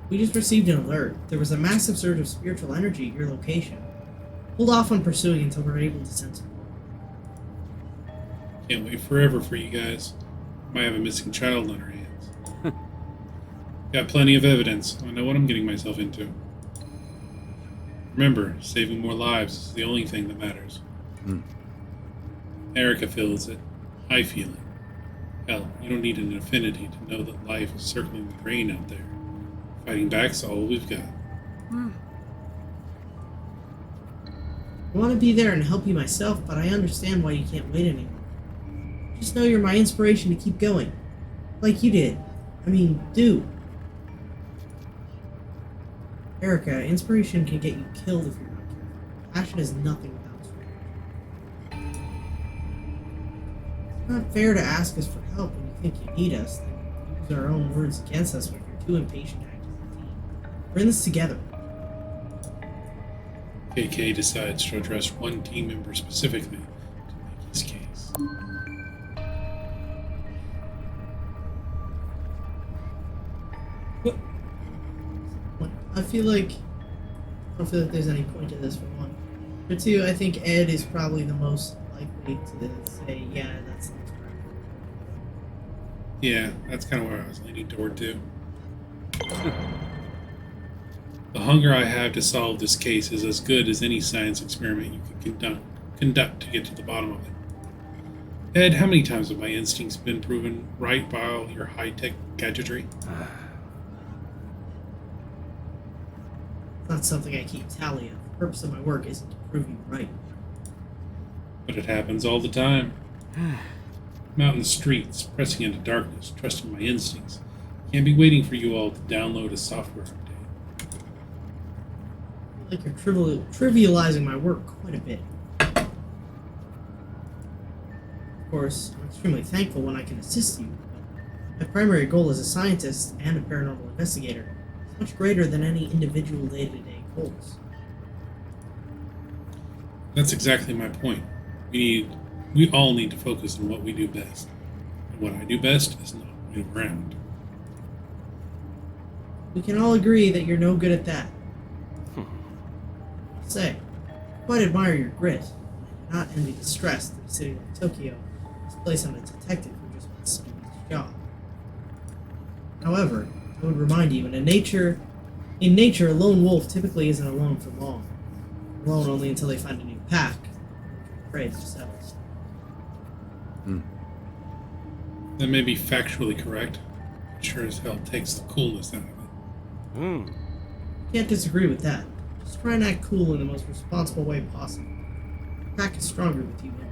We just received an alert. There was a massive surge of spiritual energy at your location. Hold off on pursuing until we're able to send support. Can't wait forever for you guys. Might have a missing child on our hands. Got plenty of evidence. I know what I'm getting myself into. Remember, saving more lives is the only thing that matters. Erica feels it. I feel it. Hell, you don't need an affinity to know that life is circling the drain out there. Fighting back's all we've got. I want to be there and help you myself, but I understand why you can't wait anymore. Just know you're my inspiration to keep going. Like you did. I mean, do. Erica, inspiration can get you killed if you're not careful. Passion is nothing without strength. It's not fair to ask us for help when you think you need us, then use our own words against us when you're too impatient to act as a team. We're in this together. KK decides to address one team member specifically to make his case. I don't feel like there's any point to this, for one. For two, I think Ed is probably the most likely to say, yeah, that's the most practical. Yeah, that's kind of where I was leaning toward too. The hunger I have to solve this case is as good as any science experiment you could conduct to get to the bottom of it. Ed, how many times have my instincts been proven right by all your high-tech gadgetry? It's not something I keep tally of. The purpose of my work isn't to prove you right. But it happens all the time. I'm out in the streets, pressing into darkness, trusting my instincts. Can't be waiting for you all to download a software update. I feel like you're trivializing my work quite a bit. Of course, I'm extremely thankful when I can assist you, but my primary goal as a scientist and a paranormal investigator is much greater than any individual day-to-day goals. That's exactly my point. We all need to focus on what we do best. And what I do best is not waiting around. We can all agree that you're no good at that. Say, I quite admire your grit. I do not envy the stress that a city like Tokyo is placed on a detective who just wants to do his job. However, I would remind you, in nature, a lone wolf typically isn't alone for long. Alone only until they find a new pack, and prey themselves. That may be factually correct, but sure as hell takes the coolness out of it. Can't disagree with that. Just try and act cool in the most responsible way possible. The pack is stronger with you in.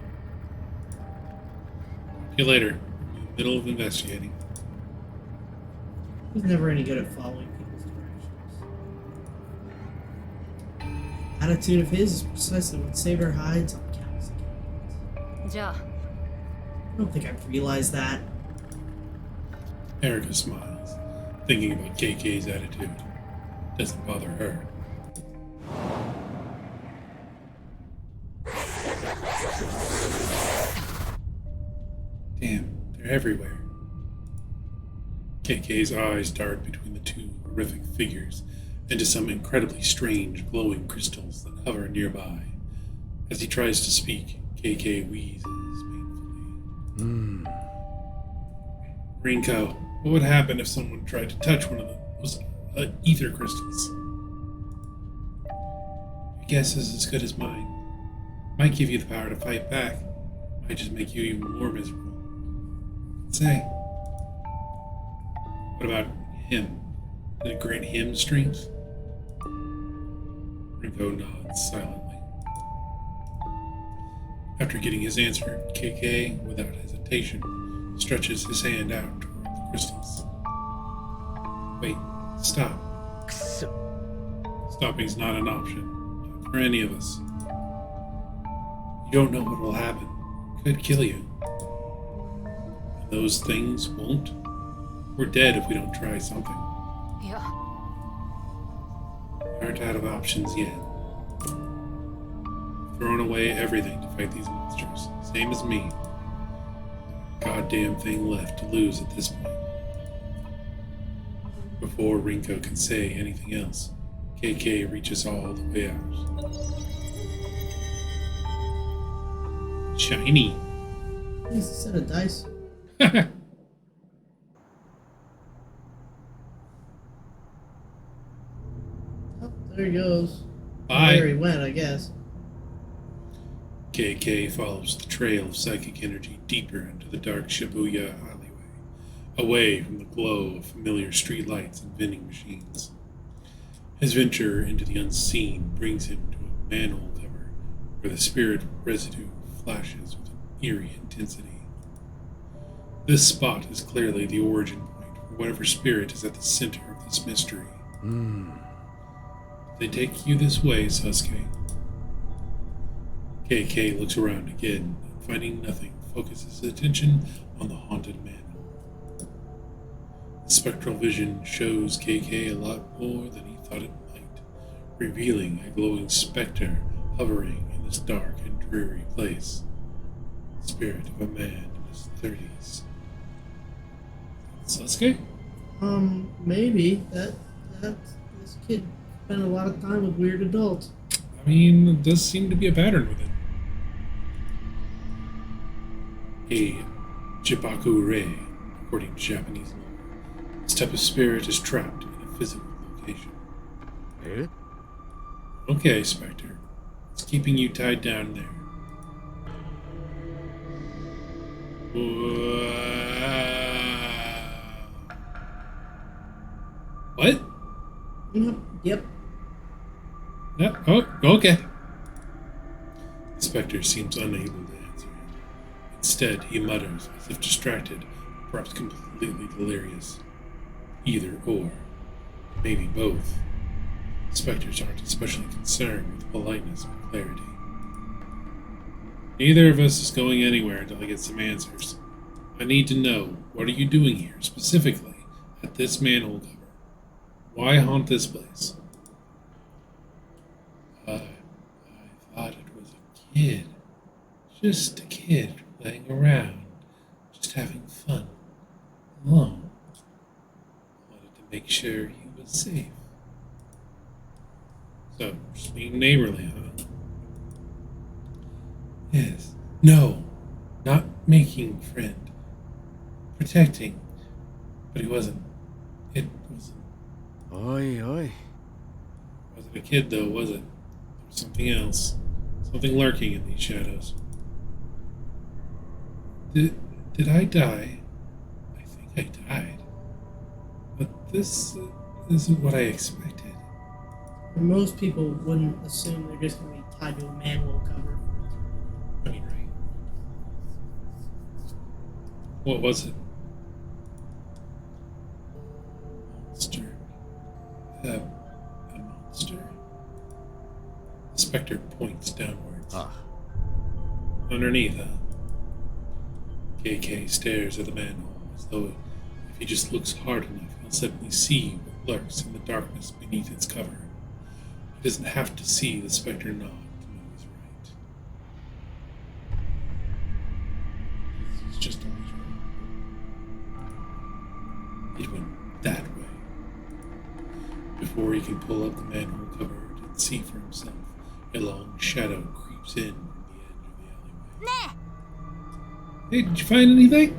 See you later. I'm in the middle of investigating. He's never any good at following people's directions. Attitude of his is precisely what saved our hides on countless occasions. じゃあ I don't think I've realized that. Erica smiles, thinking about KK's attitude. Doesn't bother her. Damn, they're everywhere. KK's eyes dart between the two horrific figures into some incredibly strange glowing crystals that hover nearby. As he tries to speak, KK wheezes painfully. Rinko, what would happen if someone tried to touch one of those ether crystals? Your guess is as good as mine. Might give you the power to fight back. Might just make you even more miserable. Say, what about him? Did it grant him strength? Rinko nods silently. After getting his answer, KK, without hesitation, stretches his hand out toward the crystals. Wait, stop. Stopping's not an option. Not for any of us. You don't know what will happen. It could kill you. And those things won't. We're dead if we don't try something. いや We aren't out of options yet. Thrown away everything to fight these monsters. Same as me. Goddamn thing left to lose at this point. Before Rinko can say anything else, KK reaches all the way out. Shiny. He's a set of dice. Oh, there he goes. Bye. There he went, I guess. KK follows the trail of psychic energy deeper into the dark Shibuya alleyway, away from the glow of familiar streetlights and vending machines. His venture into the unseen brings him to a manhole cover where the spirit residue flashes with an eerie intensity. This spot is clearly the origin point for whatever spirit is at the center of this mystery. They take you this way, Sasuke. KK looks around again, and finding nothing, focuses his attention on the haunted manhole. The spectral vision shows KK a lot more than he thought. thought it might, revealing a glowing specter hovering in this dark and dreary place. The spirit of a man in his 30s. Sasuke? Maybe. That this kid spent a lot of time with weird adults. I mean, there does seem to be a pattern with it. A Jibaku Rei, according to Japanese lore. This type of spirit is trapped in a physical location. Eh? Okay, Spectre. It's keeping you tied down there. What? Yep. Yeah, oh, okay. The Spectre seems unable to answer him. Instead, he mutters, as if distracted, perhaps completely delirious. Either or. Maybe both. Spectres aren't especially concerned with politeness or clarity. Neither of us is going anywhere until I get some answers. I need to know, what are you doing here, specifically, at this manhole cover? Why haunt this place? I thought it was a kid. Just a kid playing around, just having fun, alone. Wanted to make sure he was safe. So, just being neighborly, huh? Yes. No. Not making friend. Protecting. But he wasn't. It wasn't. Oi, oi. Wasn't a kid, though, was it? There was something else. Something lurking in these shadows. Did I die? I think I died. But this isn't what I expected. Most people wouldn't assume they're just going to be tied to a manhole cover. I mean, right. What was it? Monster. A monster? The Spectre points downwards. Ah. Underneath, huh? KK stares at the manhole as though if he just looks hard enough, he'll suddenly see what lurks in the darkness beneath its cover. He doesn't have to see the Spectre nod to know he's right. He's just always right. It went that way. Before he can pull up the manhole cover and see for himself, a long shadow creeps in from the edge of the alleyway. Nah. Hey, did you find anything?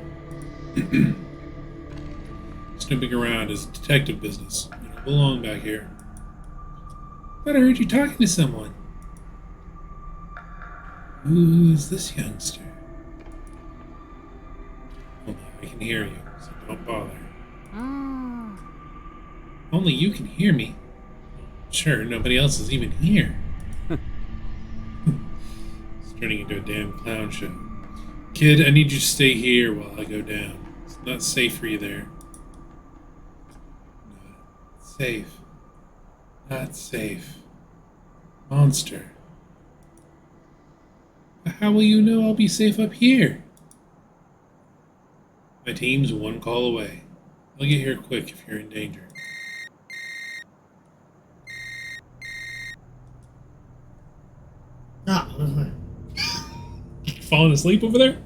Snooping around is detective business. You don't belong back here. Thought I heard you talking to someone. Who's this youngster? Only I can hear you, so don't bother. Only you can hear me. Sure, nobody else is even here. It's turning into a damn clown show. Kid, I need you to stay here while I go down. It's not safe for you there. Not safe. Not safe. Monster. How will you know I'll be safe up here? My team's one call away. I'll get here quick if you're in danger. Falling asleep over there?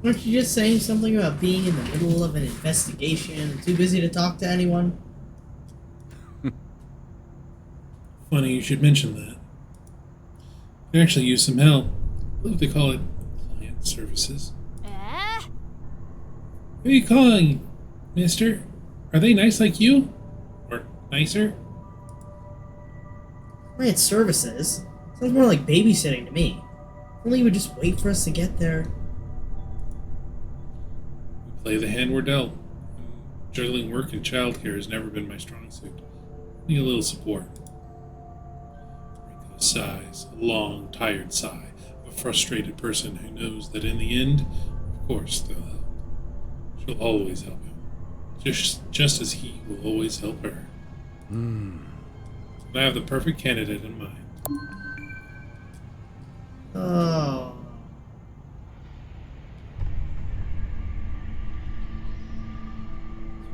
Weren't you just saying something about being in the middle of an investigation and too busy to talk to anyone? Funny you should mention that. I actually use some help. I believe they call it client services. Who are you calling, mister? Are they nice like you? Or nicer? Client services? Sounds more like babysitting to me. If only you would just wait for us to get there. We play the hand we're dealt. Juggling work and childcare has never been my strong suit. Need a little support. Rico sighs, a long, tired sigh of a frustrated person who knows that in the end, of course, they'll help. She'll always help him. Just as he will always help her. I have the perfect candidate in mind. Oh.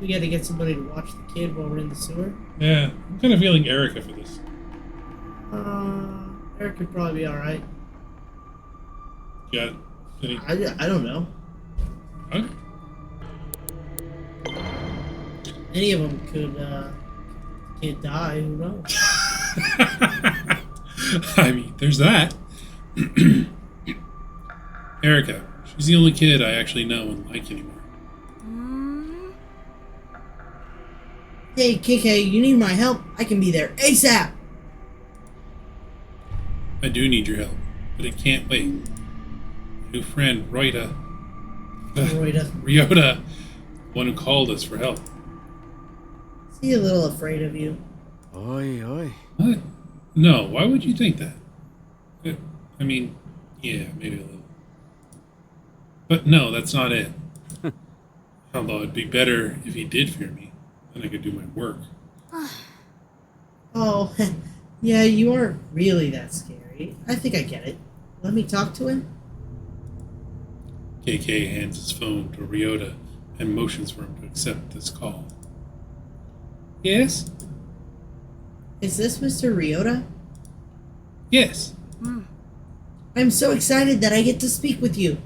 We got to get somebody to watch the kid while we're in the sewer. Yeah, I'm kind of feeling Erica for this. Eric could probably be alright. You got any? I don't know. Okay. Any of them could die, who knows? I mean, there's that. Erica, she's the only kid I actually know and like anymore. Hey, KK, you need my help? I can be there ASAP! I do need your help, but it can't wait. My new friend, Ryota, one who called us for help. Is he a little afraid of you? Oi, oi. What? No, why would you think that? I mean, yeah, maybe a little. But no, that's not it. Although it'd be better if he did fear me, then I could do my work. Oh, yeah, you aren't really that scary. I think I get it. Let me talk to him? KK hands his phone to Ryota and motions for him to accept this call. Yes? Is this Mr. Ryota? Yes. I'm so excited that I get to speak with you.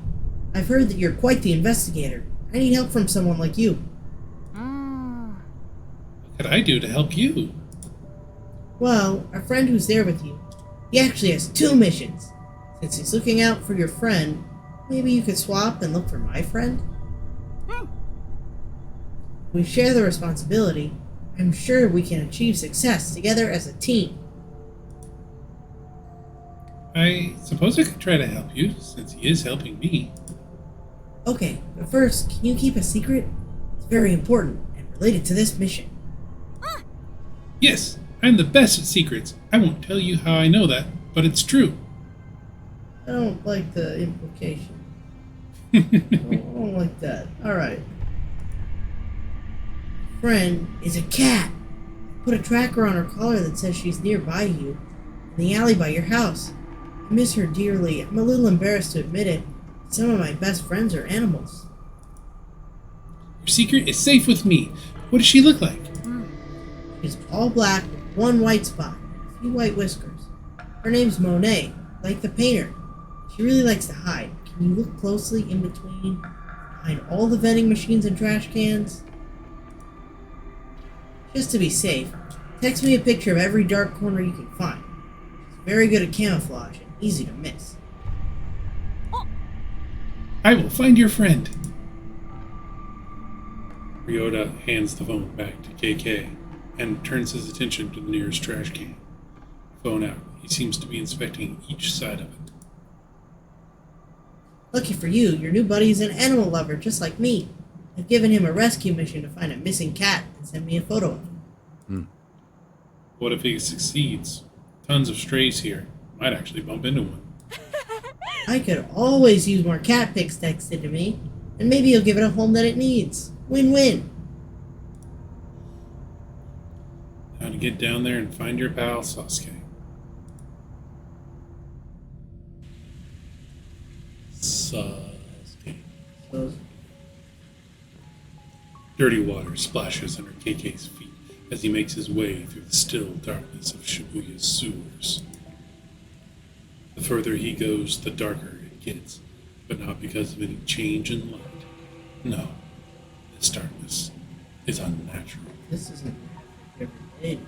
I've heard that you're quite the investigator. I need help from someone like you. What could I do to help you? Well, our friend who's there with you, he actually has 2 missions. Since he's looking out for your friend, maybe you could swap and look for my friend? We share the responsibility. I'm sure we can achieve success together as a team. I suppose I could try to help you, since he is helping me. Okay, but first, can you keep a secret? It's very important and related to this mission. Yes, I'm the best at secrets. I won't tell you how I know that, but it's true. I don't like the implication. I don't like that. Alright. Friend is a cat. Put a tracker on her collar that says she's nearby you, in the alley by your house. I miss her dearly. I'm a little embarrassed to admit it. Some of my best friends are animals. Your secret is safe with me. What does she look like? She's all black with 1 white spot and a few white whiskers. Her name's Monet, like the painter. She really likes to hide. Can you look closely in between, behind all the vending machines and trash cans? Just to be safe, text me a picture of every dark corner you can find. She's very good at camouflage and easy to miss. I will find your friend. Ryota hands the phone back to KK and turns his attention to the nearest trash can. Phone out. He seems to be inspecting each side of it. Lucky for you, your new buddy is an animal lover just like me. I've given him a rescue mission to find a missing cat and send me a photo of him. What if he succeeds? Tons of strays here. Might actually bump into one. I could always use more cat pics texted to me, and maybe you'll give it a home that it needs. Win-win. Now to get down there and find your pal Sasuke. Sasuke. So, Dirty water splashes under KK's feet as he makes his way through the still darkness of Shibuya's sewers. The further he goes, the darker it gets, but not because of any change in light. No, this darkness is unnatural. this isn't every day.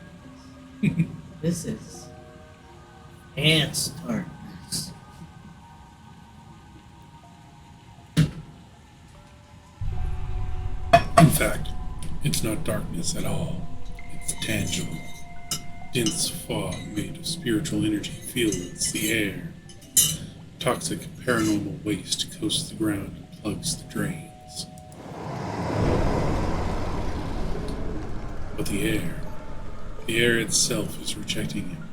This is ants darkness. In fact, it's not darkness at all. It's tangible. Dense fog made of spiritual energy fills the air. Toxic paranormal waste coasts the ground and plugs the drains. But the air itself is rejecting him.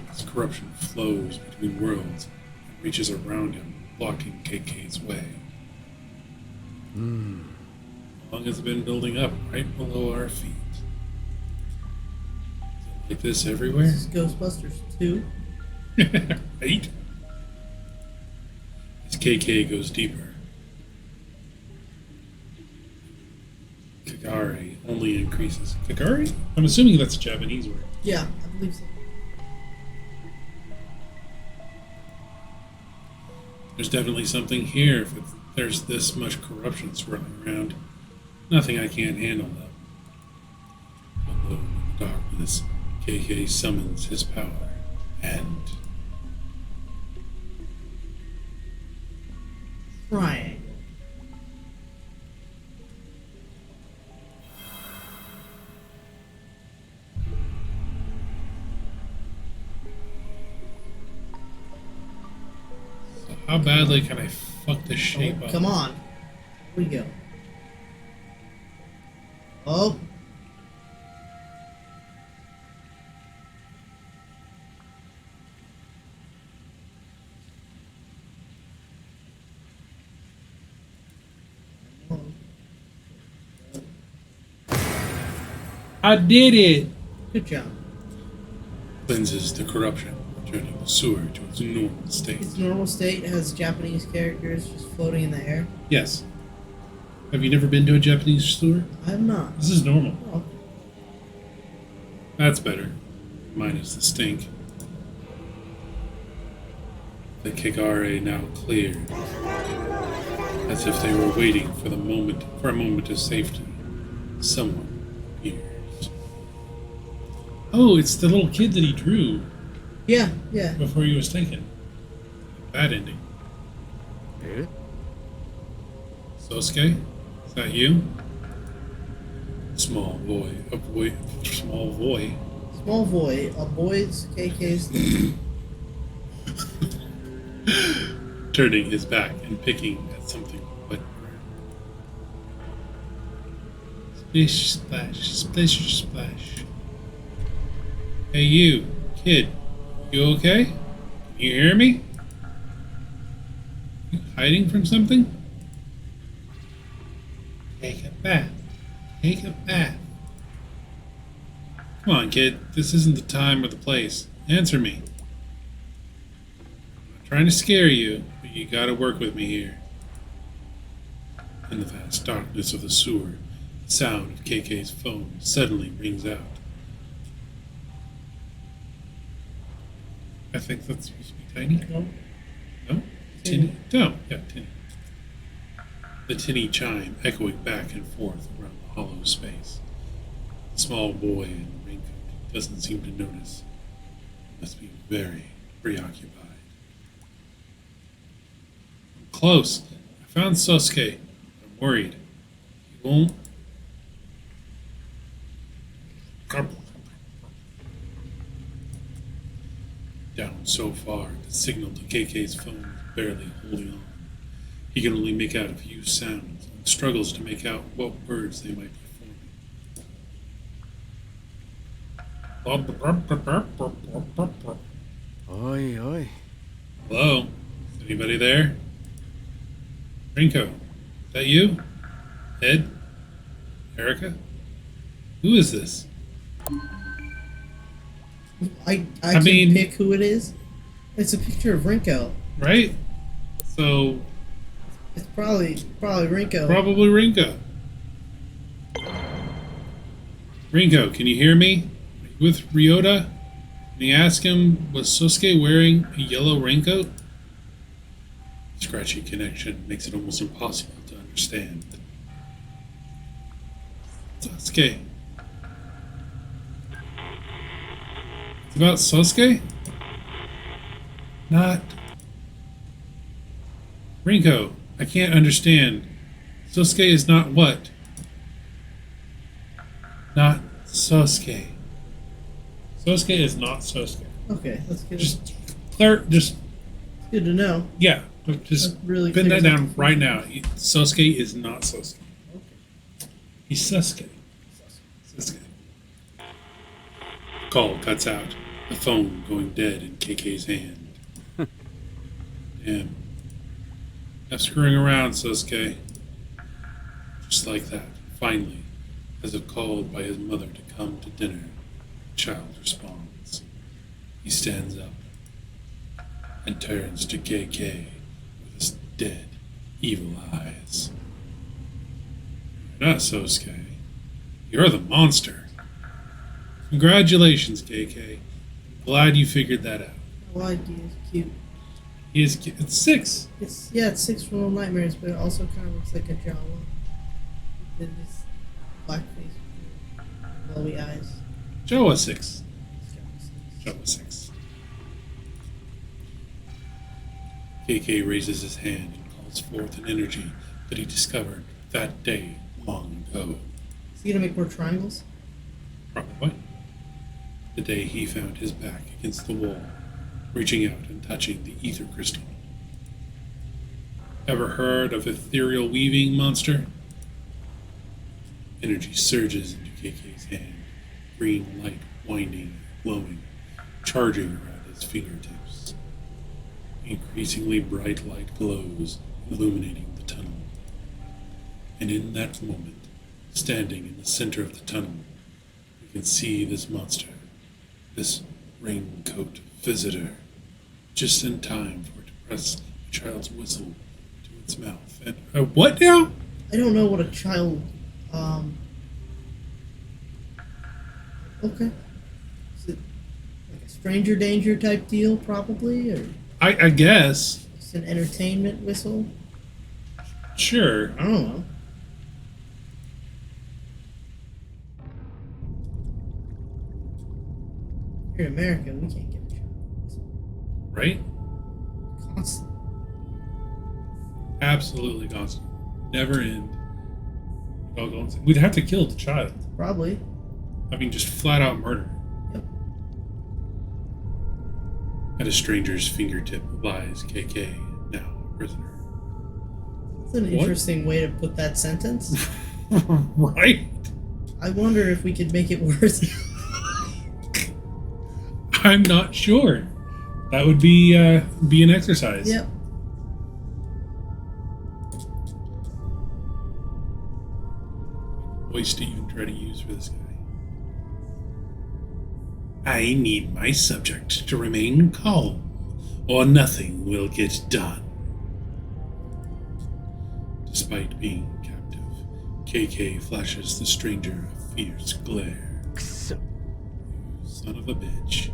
Its corruption flows between worlds and reaches around him, blocking KK's way. How long has it been building up right below our feet? Is it like this everywhere? This is Ghostbusters 2. Right? As KK goes deeper, Kagare only increases. Kagare? I'm assuming that's a Japanese word. Yeah, I believe so. There's definitely something here if there's this much corruption swirling around. Nothing I can't handle, though. Alone in the darkness, KK summons his power, and... Triangle. So how badly can I fuck this shape up? Come on. Here we go. Oh. I did it! Good job. Cleanses the corruption, returning the sewer to its normal state. Its normal state has Japanese characters just floating in the air. Yes. Have you never been to a Japanese sewer? I have not. This is normal. Oh. That's better. Minus the stink. The Kagare now cleared, as if they were waiting for a moment of safety. Someone appears. Oh, it's the little kid that he drew Yeah, yeah. before he was taken. Bad ending. え Sosuke? Is that you? Small boy. Small boy, a boy's KK's. Turning his back and picking at something wet ground. Splish, splash, splish, splash. Hey you, kid. You okay? Can you hear me? You hiding from something? Take a bath. Take a bath. Come on, kid. This isn't the time or the place. Answer me. I'm not trying to scare you, but you gotta work with me here. In the vast darkness of the sewer, the sound of KK's phone suddenly rings out. I think that's supposed to be tiny. No. No? Tinny? No, yeah, tinny. The tinny chime echoing back and forth around the hollow space. The small boy in the raincoat doesn't seem to notice. He must be very preoccupied. I'm close. I found Sosuke. I'm worried. He won't. Down so far, the signal to KK's phone is barely holding on. He can only make out a few sounds and struggles to make out what words they might be forming. おいおい Hello? Is anybody there? Rinko, is that you? Ed? Erica? Who is this? I I can mean- pick who it is. It's a picture of Rinko. Right? So, It's probably Rinko. probably Rinko. Rinko, can you hear me? Are you with Ryota? And he asked him, was Sosuke wearing a yellow raincoat? Scratchy connection makes it almost impossible to understand. Sosuke. It's about Sosuke? Not. Rinko, I can't understand. Sosuke is not what? Not Sosuke. Sosuke is not Sosuke. Okay, that's good. Just Good to know. yeah, just That really pin that clears up down the right now. Sosuke is not Sosuke. Okay. He's Sasuke. Sasuke. Call cuts out. The phone going dead in KK's hand. Damn. Not screwing around, Sasuke. Just like that, finally, as if called by his mother to come to dinner, the child responds. He stands up and turns to KK with his dead, evil eyes. You're not Sosuke. You're the monster. Congratulations, KK. Glad you figured that out. I like you. It's cute. He is cute. It's 6. It's 6 from Little Nightmares, but it also kind of looks like a Jawa. With this black face with glowy eyes. Jawa 6. Jawa 6. KK raises his hand and calls forth an energy that he discovered that day long ago. Is he gonna make more triangles? Probably. The day he found his back against the wall, reaching out and touching the ether crystal. Ever heard of ethereal weaving, monster? Energy surges into KK's hand, green light winding, glowing, charging around his fingertips. Increasingly bright light glows, illuminating the tunnel. And in that moment, standing in the center of the tunnel, you can see this monster, this raincoat visitor, just in time for it to press a child's whistle to its mouth. And what now? I don't know what a child. Okay. Is it like a stranger danger type deal, probably, or I guess. just an entertainment whistle? Sure. I don't know. Here in America, we can't get a child whistle. Right? Constant. Absolutely constant. Never end. We'd have to kill the child. Probably. I mean, just flat out murder. Yep. At a stranger's fingertip lies KK, now a prisoner. That's an What? interesting way to put that sentence. Right? I wonder if we could make it worse. I'm not sure. That would be an exercise. Yep. Voice to even try to use for this guy. I need my subject to remain calm, or nothing will get done. Despite being captive, KK flashes the stranger a fierce glare. Kusso. You son of a bitch.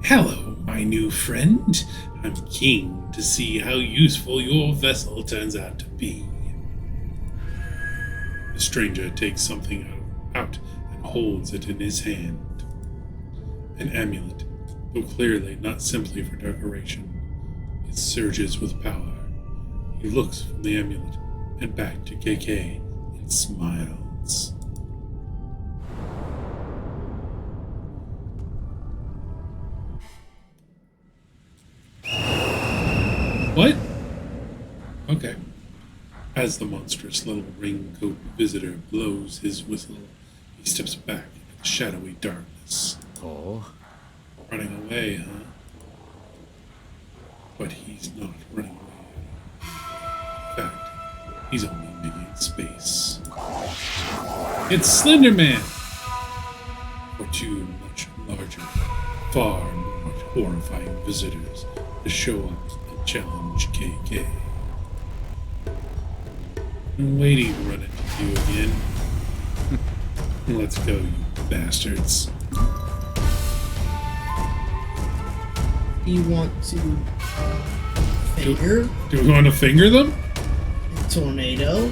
Hello, my new friend. I'm keen to see how useful your vessel turns out to be. The stranger takes something out and holds it in his hand. An amulet, though clearly not simply for decoration. It surges with power. He looks from the amulet and back to KK and smiles. What? Okay. As the monstrous little raincoat visitor blows his whistle, he steps back into the shadowy darkness. Oh. Running away, huh? But he's not running away. In fact, he's only making space. It's Slender Man! For two much larger, far more horrifying visitors to show up and challenge KK. I'm waiting to run into you again. Let's go, you bastards. Do you want to finger Do we want to finger them? the tornado?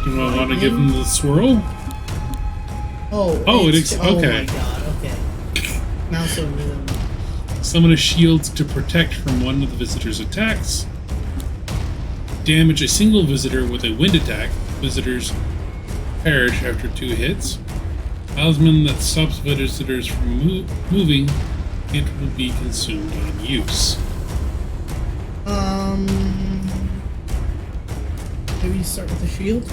Do I want to give them the swirl? Oh, Oh, oh okay. my god, okay. Mouse over them. Summon a shield to protect from one of the visitor's attacks. Damage a single visitor with a wind attack. Visitors perish after 2 hits. Talisman that stops visitors from moving. It will be consumed on use. Maybe you start with the shield?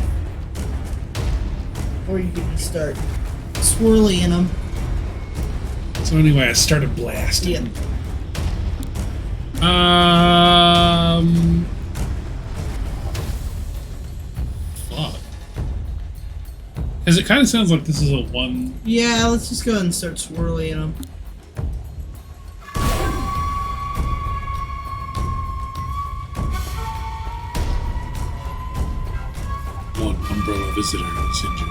Or you could just start swirling in them. So anyway, I started blasting. Yep. Fuck. Because it kind of sounds like this is a one. Yeah, let's just go ahead and start swirling in them. One umbrella visitor is injured.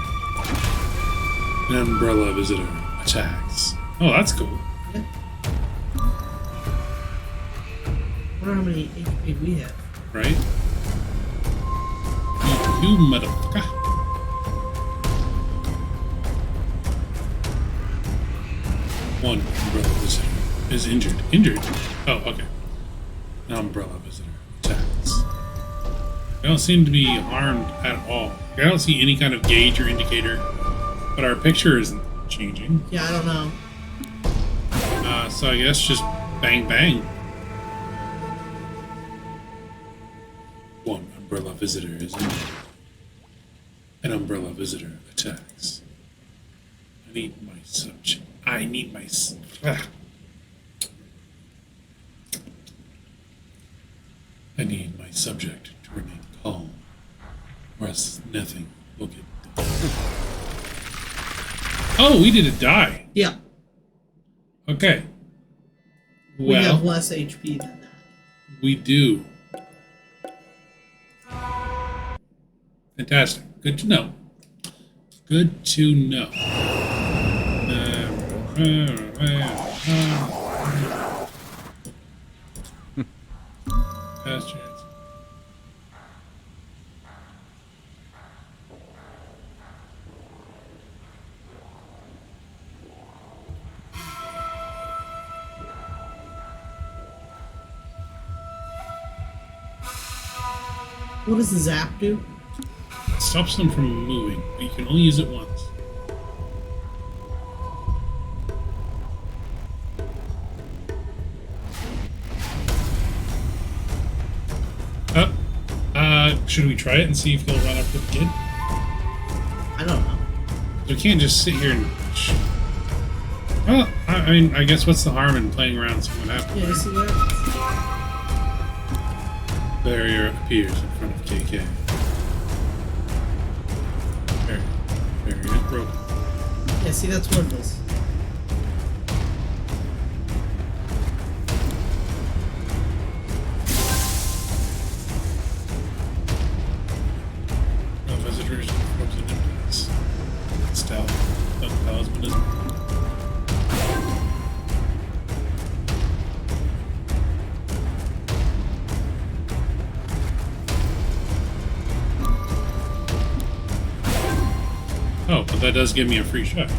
An umbrella visitor attacks. Oh, that's cool. Yeah. I wonder how many HP we have. Right? You motherfucker. One umbrella visitor is injured. Injured? Oh, okay. An umbrella visitor attacks. They don't seem to be harmed at all. I don't see any kind of gauge or indicator, but our picture isn't changing. Yeah, I don't know. So I guess just bang bang. One umbrella visitor is injured. An umbrella visitor attacks. I need my subject. I need my. I need my subject to remain calm, or else nothing will get done. Oh, we didn't die. Yeah. Okay. We Well, have less HP than that. we do. Fantastic. Good to know. Good to know. Past chance. What does the zap do? Stops them from moving, but you can only use it once. Should we try it and see if he'll run up to the kid? I don't know. We can't just sit here and. Well, I mean, I guess what's the harm in playing around and seeing what happens? Yeah, you see that? Barrier appears in front of KK. Barrier is broken. Yeah, see, that's worthless. No visitors frozen emptiness. Stout of talismanism. Oh, but that does give me a free shot.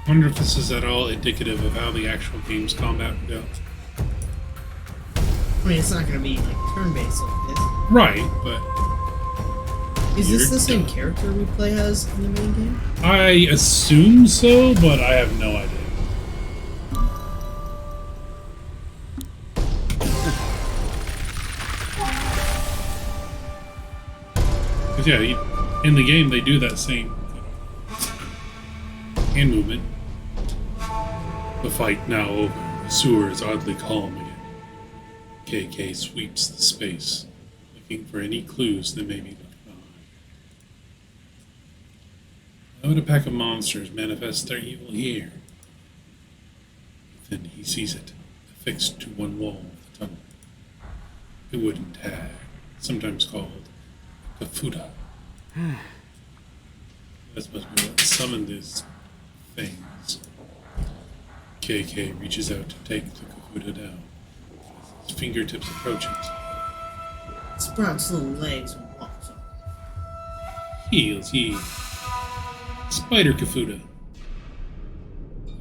I wonder if this is at all indicative of how the actual game's combat goes. I mean, it's not going to be like turn-based like this. Right, but Is this You're the same done. character we play as in the main game? I assume so, but I have no idea. Because yeah, in the game they do that same hand movement. The fight now over. The sewer is oddly calm again. KK sweeps the space, looking for any clues that may be left behind. Why would a pack of monsters manifest their evil here? Then he sees it, affixed to one wall of the tunnel. A wooden tag, sometimes called a kafuda. That must be what summoned these things. KK reaches out to take the kafuda down. His fingertips approach it. Sprouts little legs and walks up. Heals ye. Spider kafuda.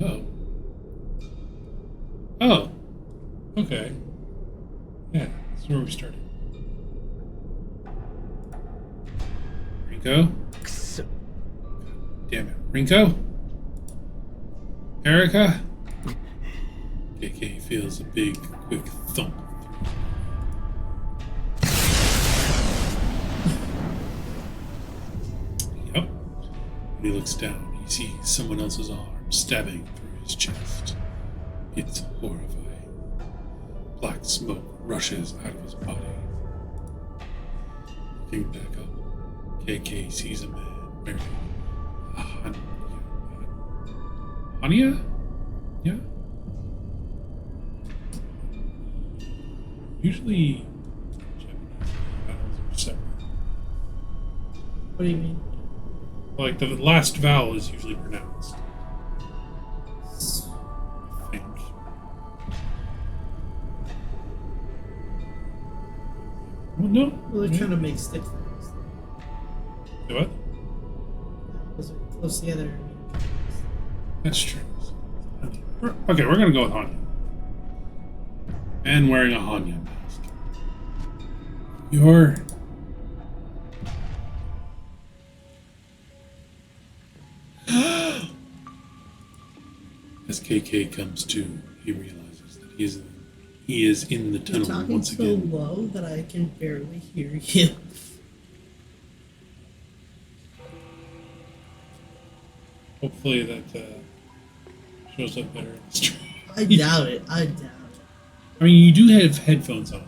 Oh. Oh. Okay. Yeah, that's where we started. Rinko? Damn it. Rinko? Erica? KK feels a big, quick thump. Yep. When he looks down, he sees someone else's arm. stabbing through his chest. It's horrifying. Black smoke rushes out of his body. Looking back up, KK sees a man wearing a Hanya? Yeah? Usually, Japanese vowels are separate. What do you mean? Like, the last vowel is usually pronounced. I think. Well, no. Well, it kind of makes stick things. Do what? Those are close together. That's true. Okay, we're gonna go with Hanya. And wearing a Hanya mask. You're... As KK comes to, he realizes that he is in the You're tunnel talking once so again. low that I can barely hear you. Hopefully that shows up better in the stream. I doubt it. I doubt it. I mean, you do have headphones on.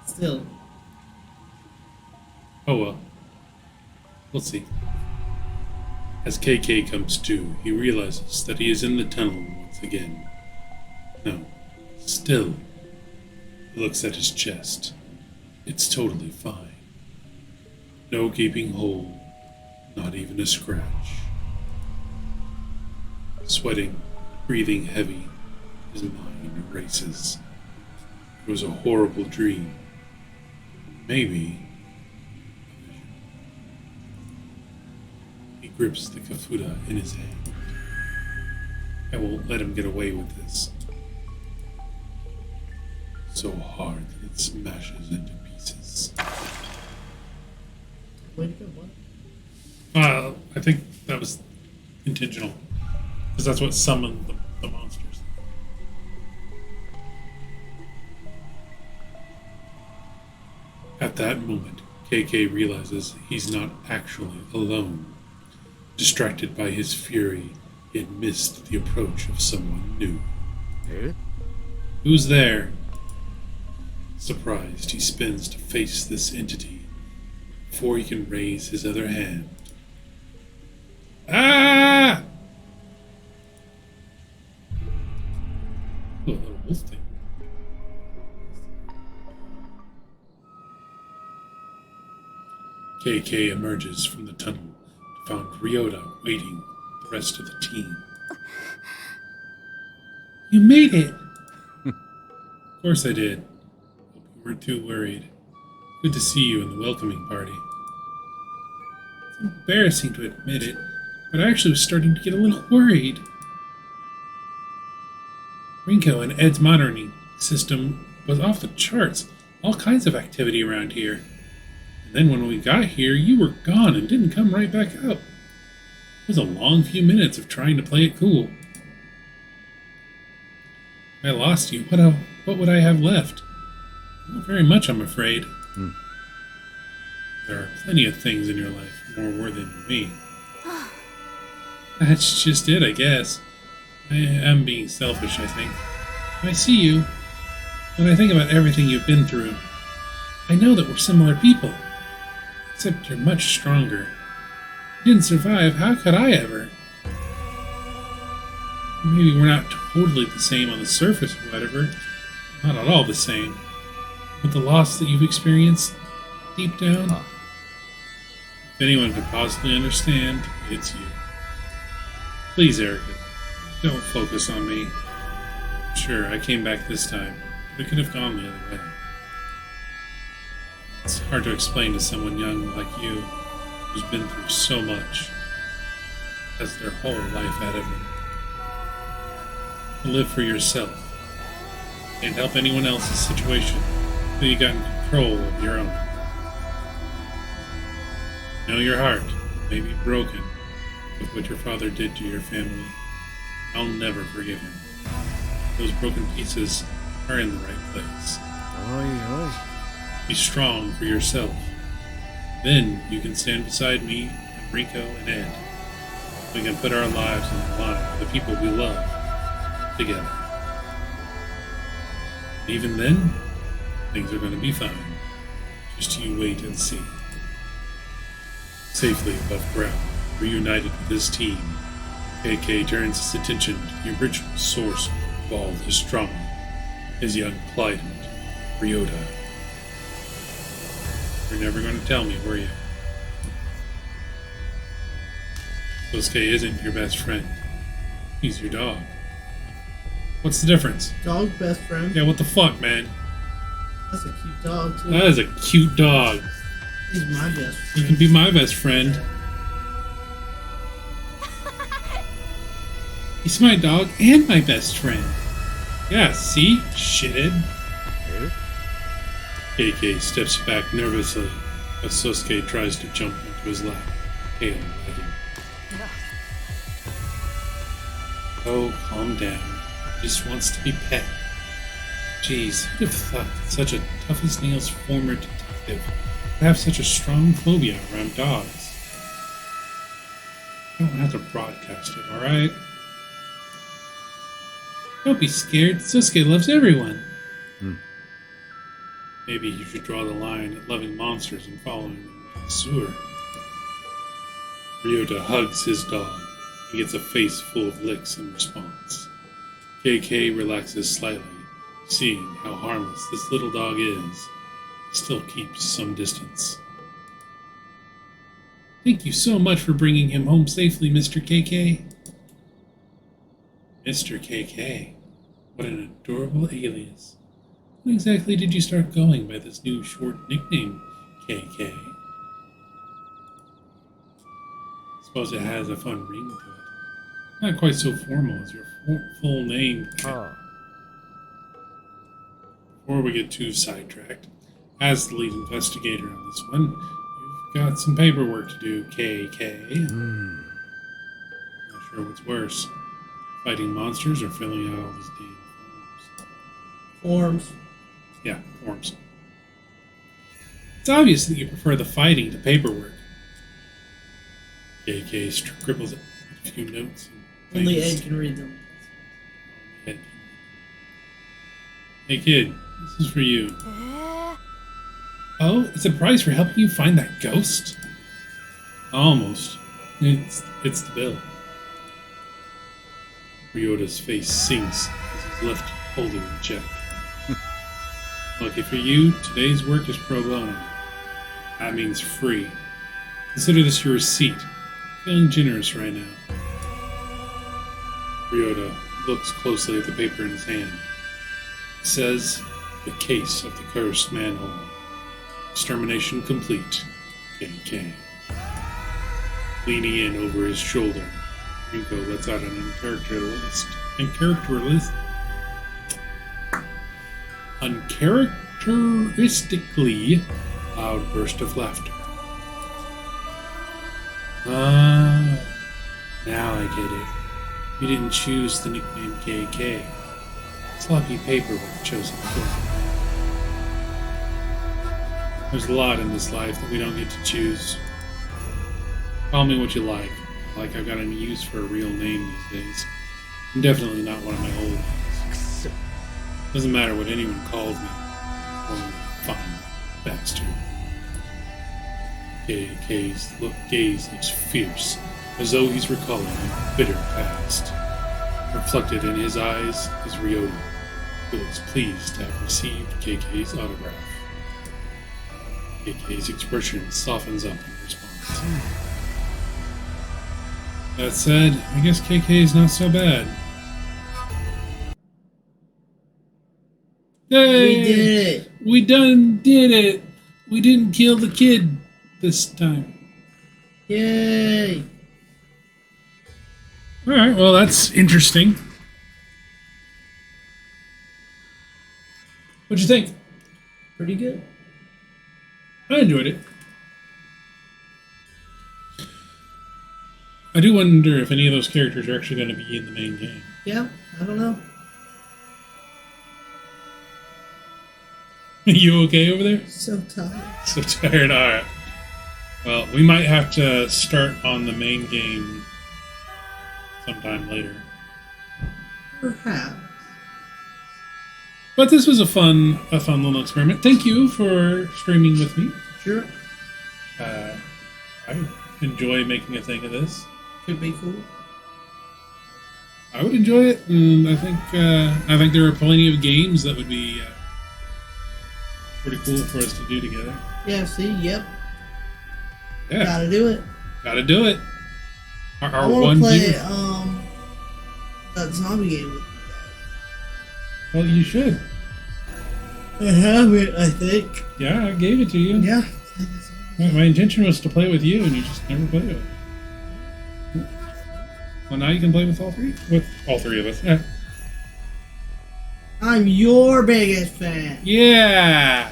Still. Oh well. We'll see. As KK comes to, he realizes that he is in the tunnel once again. No, still. He looks at his chest. It's totally fine. No gaping hole, not even a scratch. Sweating, breathing heavy, his mind races. It was a horrible dream. Maybe. He grips the kafuda in his hand. I won't let him get away with this. So hard that it smashes into pieces. Wait, what? I think that was intentional. Because that's what summoned the monsters. At that moment, KK realizes he's not actually alone. Distracted by his fury, he had missed the approach of someone new. Eh? Who's there? Surprised, he spins to face this entity before he can raise his other hand. Ah! Oh, a little wolf thing. KK emerges from the tunnel to find Ryota waiting with the rest of the team. You made it! Of course I did. Hope you weren't too worried. Good to see you in the welcoming party. It's embarrassing to admit it, but I actually was starting to get a little worried. Rinko and Ed's monitoring system was off the charts. All kinds of activity around here. And then when we got here, you were gone and didn't come right back up. It was a long few minutes of trying to play it cool. If I lost you, what would I have left? Not very much, I'm afraid. There are plenty of things in your life more worthy than me. That's just it, I guess. I am being selfish, I think. When I see you, when I think about everything you've been through, I know that we're similar people. Except you're much stronger. You didn't survive, how could I ever? Maybe we're not totally the same on the surface or whatever. Not at all the same. But the loss that you've experienced deep down, if anyone could possibly understand, it's you. Please, Erica, don't focus on me. Sure, I came back this time, but it could have gone the other way. It's hard to explain to someone young like you, who's been through so much, has their whole life ahead of them. To live for yourself. Can't help anyone else's situation until you got in control of your own. Know your heart may be broken with what your father did to your family. I'll never forgive him. Those broken pieces are in the right place. Oi, oi. Be strong for yourself. Then you can stand beside me and Rico and Ed. We can put our lives on the line for the people we love together. And even then, things are going to be fine. Just you wait and see. Safely above ground, reunited with his team, KK turns his attention to the original source of all his trauma, his young client, Ryota. You're never going to tell me, were you? Sosuke isn't your best friend. He's your dog. What's the difference? Dog best friend. Yeah, what the fuck, man? That's a cute dog, too. That is a cute dog. He's my best friend. You can be my best friend. He's my dog and my best friend. Yeah, see? Shithead. Eh? KK steps back nervously as Sosuke tries to jump into his lap, tail wagging. Oh, calm down. He just wants to be pet. Jeez, who'd have thought that such a tough-as-nails former detective would have such a strong phobia around dogs? I don't have to broadcast it, alright? Don't be scared. Sosuke loves everyone. Maybe you should draw the line at loving monsters and following them to the sewer. Ryota hugs his dog. He gets a face full of licks in response. KK relaxes slightly, seeing how harmless this little dog is. Still keeps some distance. Thank you so much for bringing him home safely, Mr. KK. Mr. KK. What an adorable alias. When exactly did you start going by this new short nickname, KK? Suppose it has a fun ring to it. Not quite so formal as your full name. Ah. Before we get too sidetracked, as the lead investigator on this one, you've got some paperwork to do, KK. Not sure what's worse, fighting monsters or filling out all these damn forms. Forms. Yeah, forms. It's obvious that you prefer the fighting to paperwork. KK scribbles a few notes. And Only things. Ed can read them. Hey kid, this is for you. Oh, it's a prize for helping you find that ghost? Almost. It's the bill. Ryota's face sinks as he's left holding the check. Lucky for you, today's work is pro bono. That means free. Consider this your receipt. Feeling generous right now. Ryota looks closely at the paper in his hand. It says, the case of the cursed manhole. Extermination complete. KK. Leaning in over his shoulder, Rinko lets out an uncharacteristically loud burst of laughter. Ah, now I get it. You didn't choose the nickname KK. Sloppy paperwork chosen for you. There's a lot in this life that we don't get to choose. Call me what you like. Like I've got any use for a real name these days. And definitely not one of my old names. Doesn't matter what anyone calls me. Only fine bastard. KK's gaze looks fierce, as though he's recalling a bitter past. Reflected in his eyes is Ryota, who looks pleased to have received KK's autograph. KK's expression softens up in response. That said, I guess KK is not so bad. Yay! We did it! We did it! We didn't kill the kid this time. Yay! Alright, well that's interesting. What'd you think? Pretty good. I enjoyed it. I do wonder if any of those characters are actually going to be in the main game. Yeah, I don't know. You okay over there? So tired. So tired. Alright. Well, we might have to start on the main game sometime later. Perhaps. But this was a fun little experiment. Thank you for streaming with me. Sure. I enjoy making a thing of this. Could be cool. I would enjoy it, and I think there are plenty of games that would be pretty cool for us to do together. Yeah, see, yep. Yeah, Gotta do it. gotta do it. I Our want one to play viewer. that zombie game with you Well, you should. guys. I have it, I think. Yeah, I gave it to you. Yeah. My intention was to play with you, and you just never played with it. Well, now you can play with all three. With all three of us. Yeah. I'm your biggest fan. Yeah.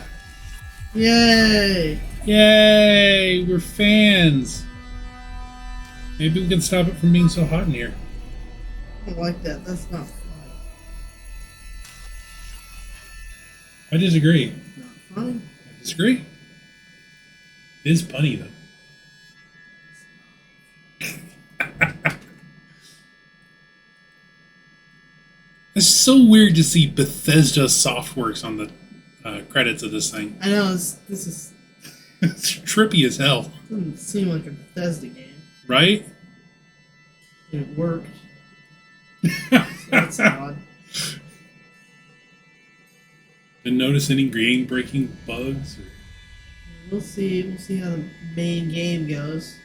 Yay. Yay! We're fans. Maybe we can stop it from being so hot in here. I don't like that. That's not fun. I disagree. Not fun. I disagree. It is funny though. It's so weird to see Bethesda Softworks on the credits of this thing. I know, this is It's trippy as hell, doesn't seem like a Bethesda game. right? It worked. So that's odd. Didn't notice any game-breaking bugs. We'll see. We'll see how the main game goes.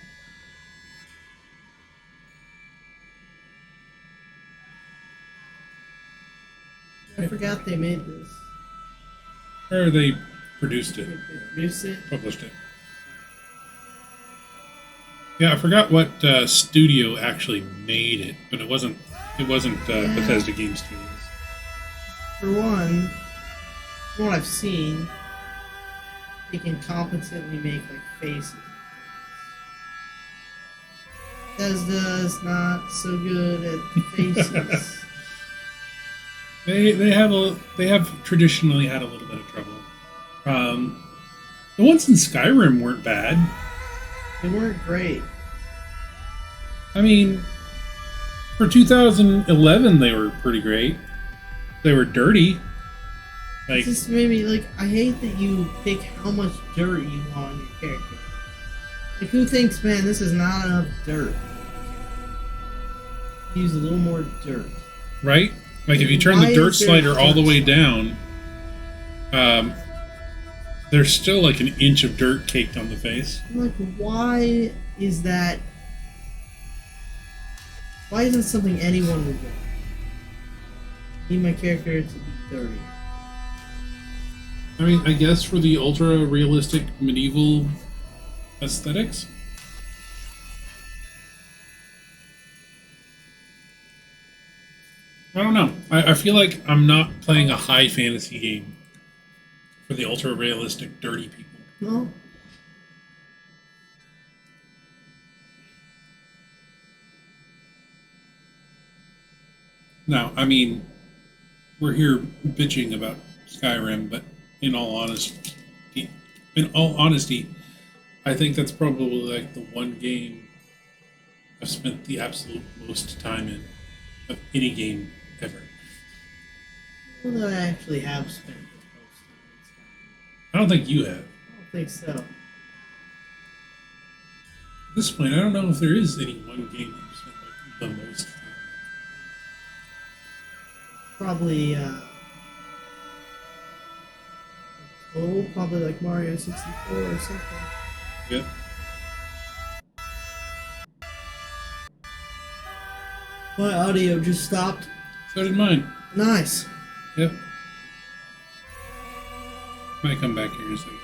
I forgot they made this. Or they produced it, They produced it. published it. Yeah, I forgot what studio actually made it, but it wasn't Bethesda Game Studios. For one, from what I've seen, they can competently make like faces. Bethesda is not so good at faces. They have traditionally had a little bit of trouble. The ones in Skyrim weren't bad. They weren't great. I mean, for 2011, they were pretty great. They were dirty. Like, It just made me like. I hate that you pick how much dirt you want on your character. Like, who thinks, man, this is not enough dirt? Use a little more dirt. right? Like if you turn Why the dirt is there slider all the dirt way down, there's still like an inch of dirt caked on the face. I'm like, why is that? Why isn't something anyone would want? I need my character to be dirty. I mean, I guess for the ultra realistic medieval aesthetics. I don't know. I feel like I'm not playing a high fantasy game for the ultra realistic dirty people. No. Now, I mean, we're here bitching about Skyrim, but in all honesty, I think that's probably like the one game I've spent the absolute most time in of any game ever. Well, that I actually have spent the most time. I don't think you have. I don't think so. At this point, I don't know if there is any one game that you spent like the most time. Probably, total, probably like Mario 64 or something. Yep. My audio just stopped. So did mine. Nice. Yep. Might come back here in a second.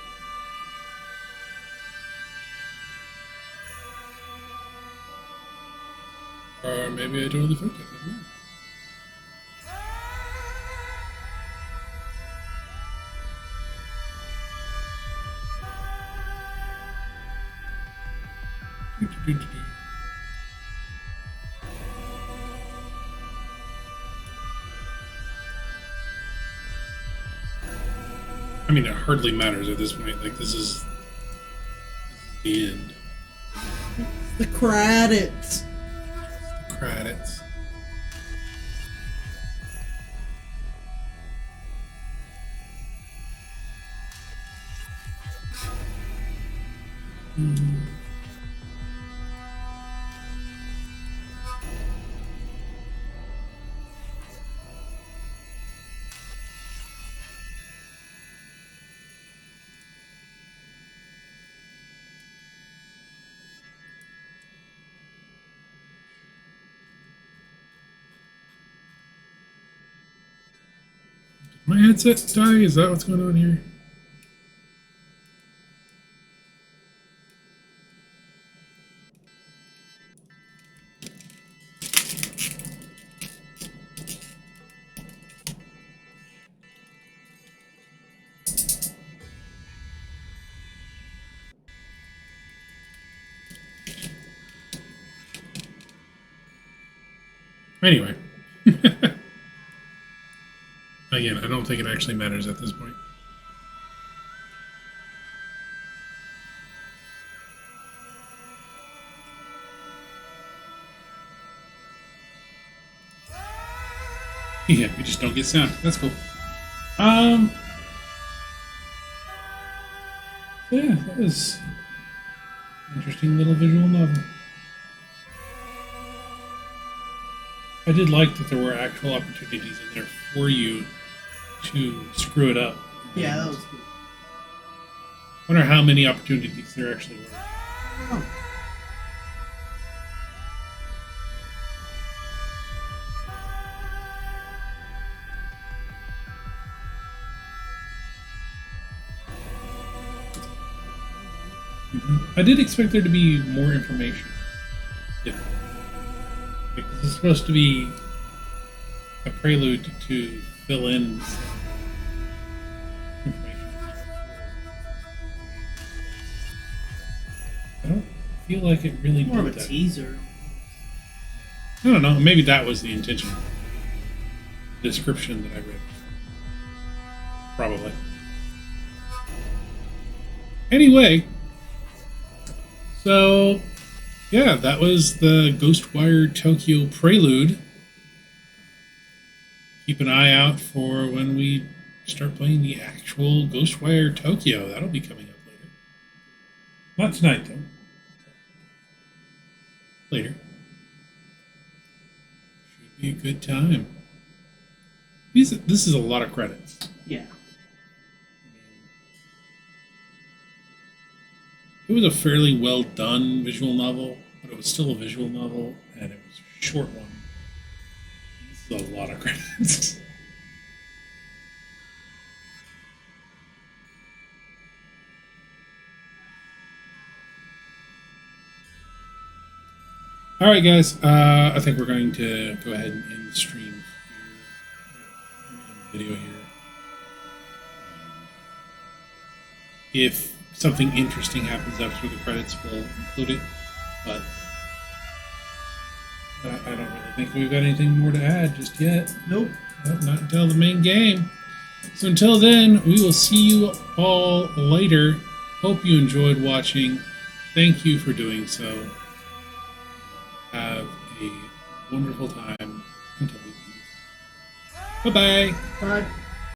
Or maybe I totally fucked it. I don't know. I mean, it hardly matters at this point. Like, this is the end. The credits. credits. My headset die? Is that what's going on here? Anyway. Again, I don't think it actually matters at this point. Yeah, we just don't get sound. That's cool. Yeah, that was an interesting little visual novel. I did like that there were actual opportunities in there for you to screw it up. Yeah, that was cool. I wonder how many opportunities there actually were. Oh. I did expect there to be more information. Yeah. Because it's supposed to be a prelude to fill in information. I don't feel like it really More of did a that. teaser. I don't know. Maybe that was the intention. Description that I read. Probably. Anyway. So, yeah, that was the Ghostwire Tokyo Prelude. Keep an eye out for when we start playing the actual Ghostwire Tokyo. That'll be coming up later. Not tonight, though. Later. Should be a good time. This is a lot of credits. Yeah. It was a fairly well done visual novel, but it was still a visual novel, and it was a short one. This is a lot of credits. All right, guys. I think we're going to go ahead and end the stream here. End the video here. If something interesting happens after the credits, we'll include it. But I don't really think we've got anything more to add just yet. Nope. Not until the main game. So until then, we will see you all later. Hope you enjoyed watching. Thank you for doing so. Have a wonderful time until we meet. Bye-bye. Bye.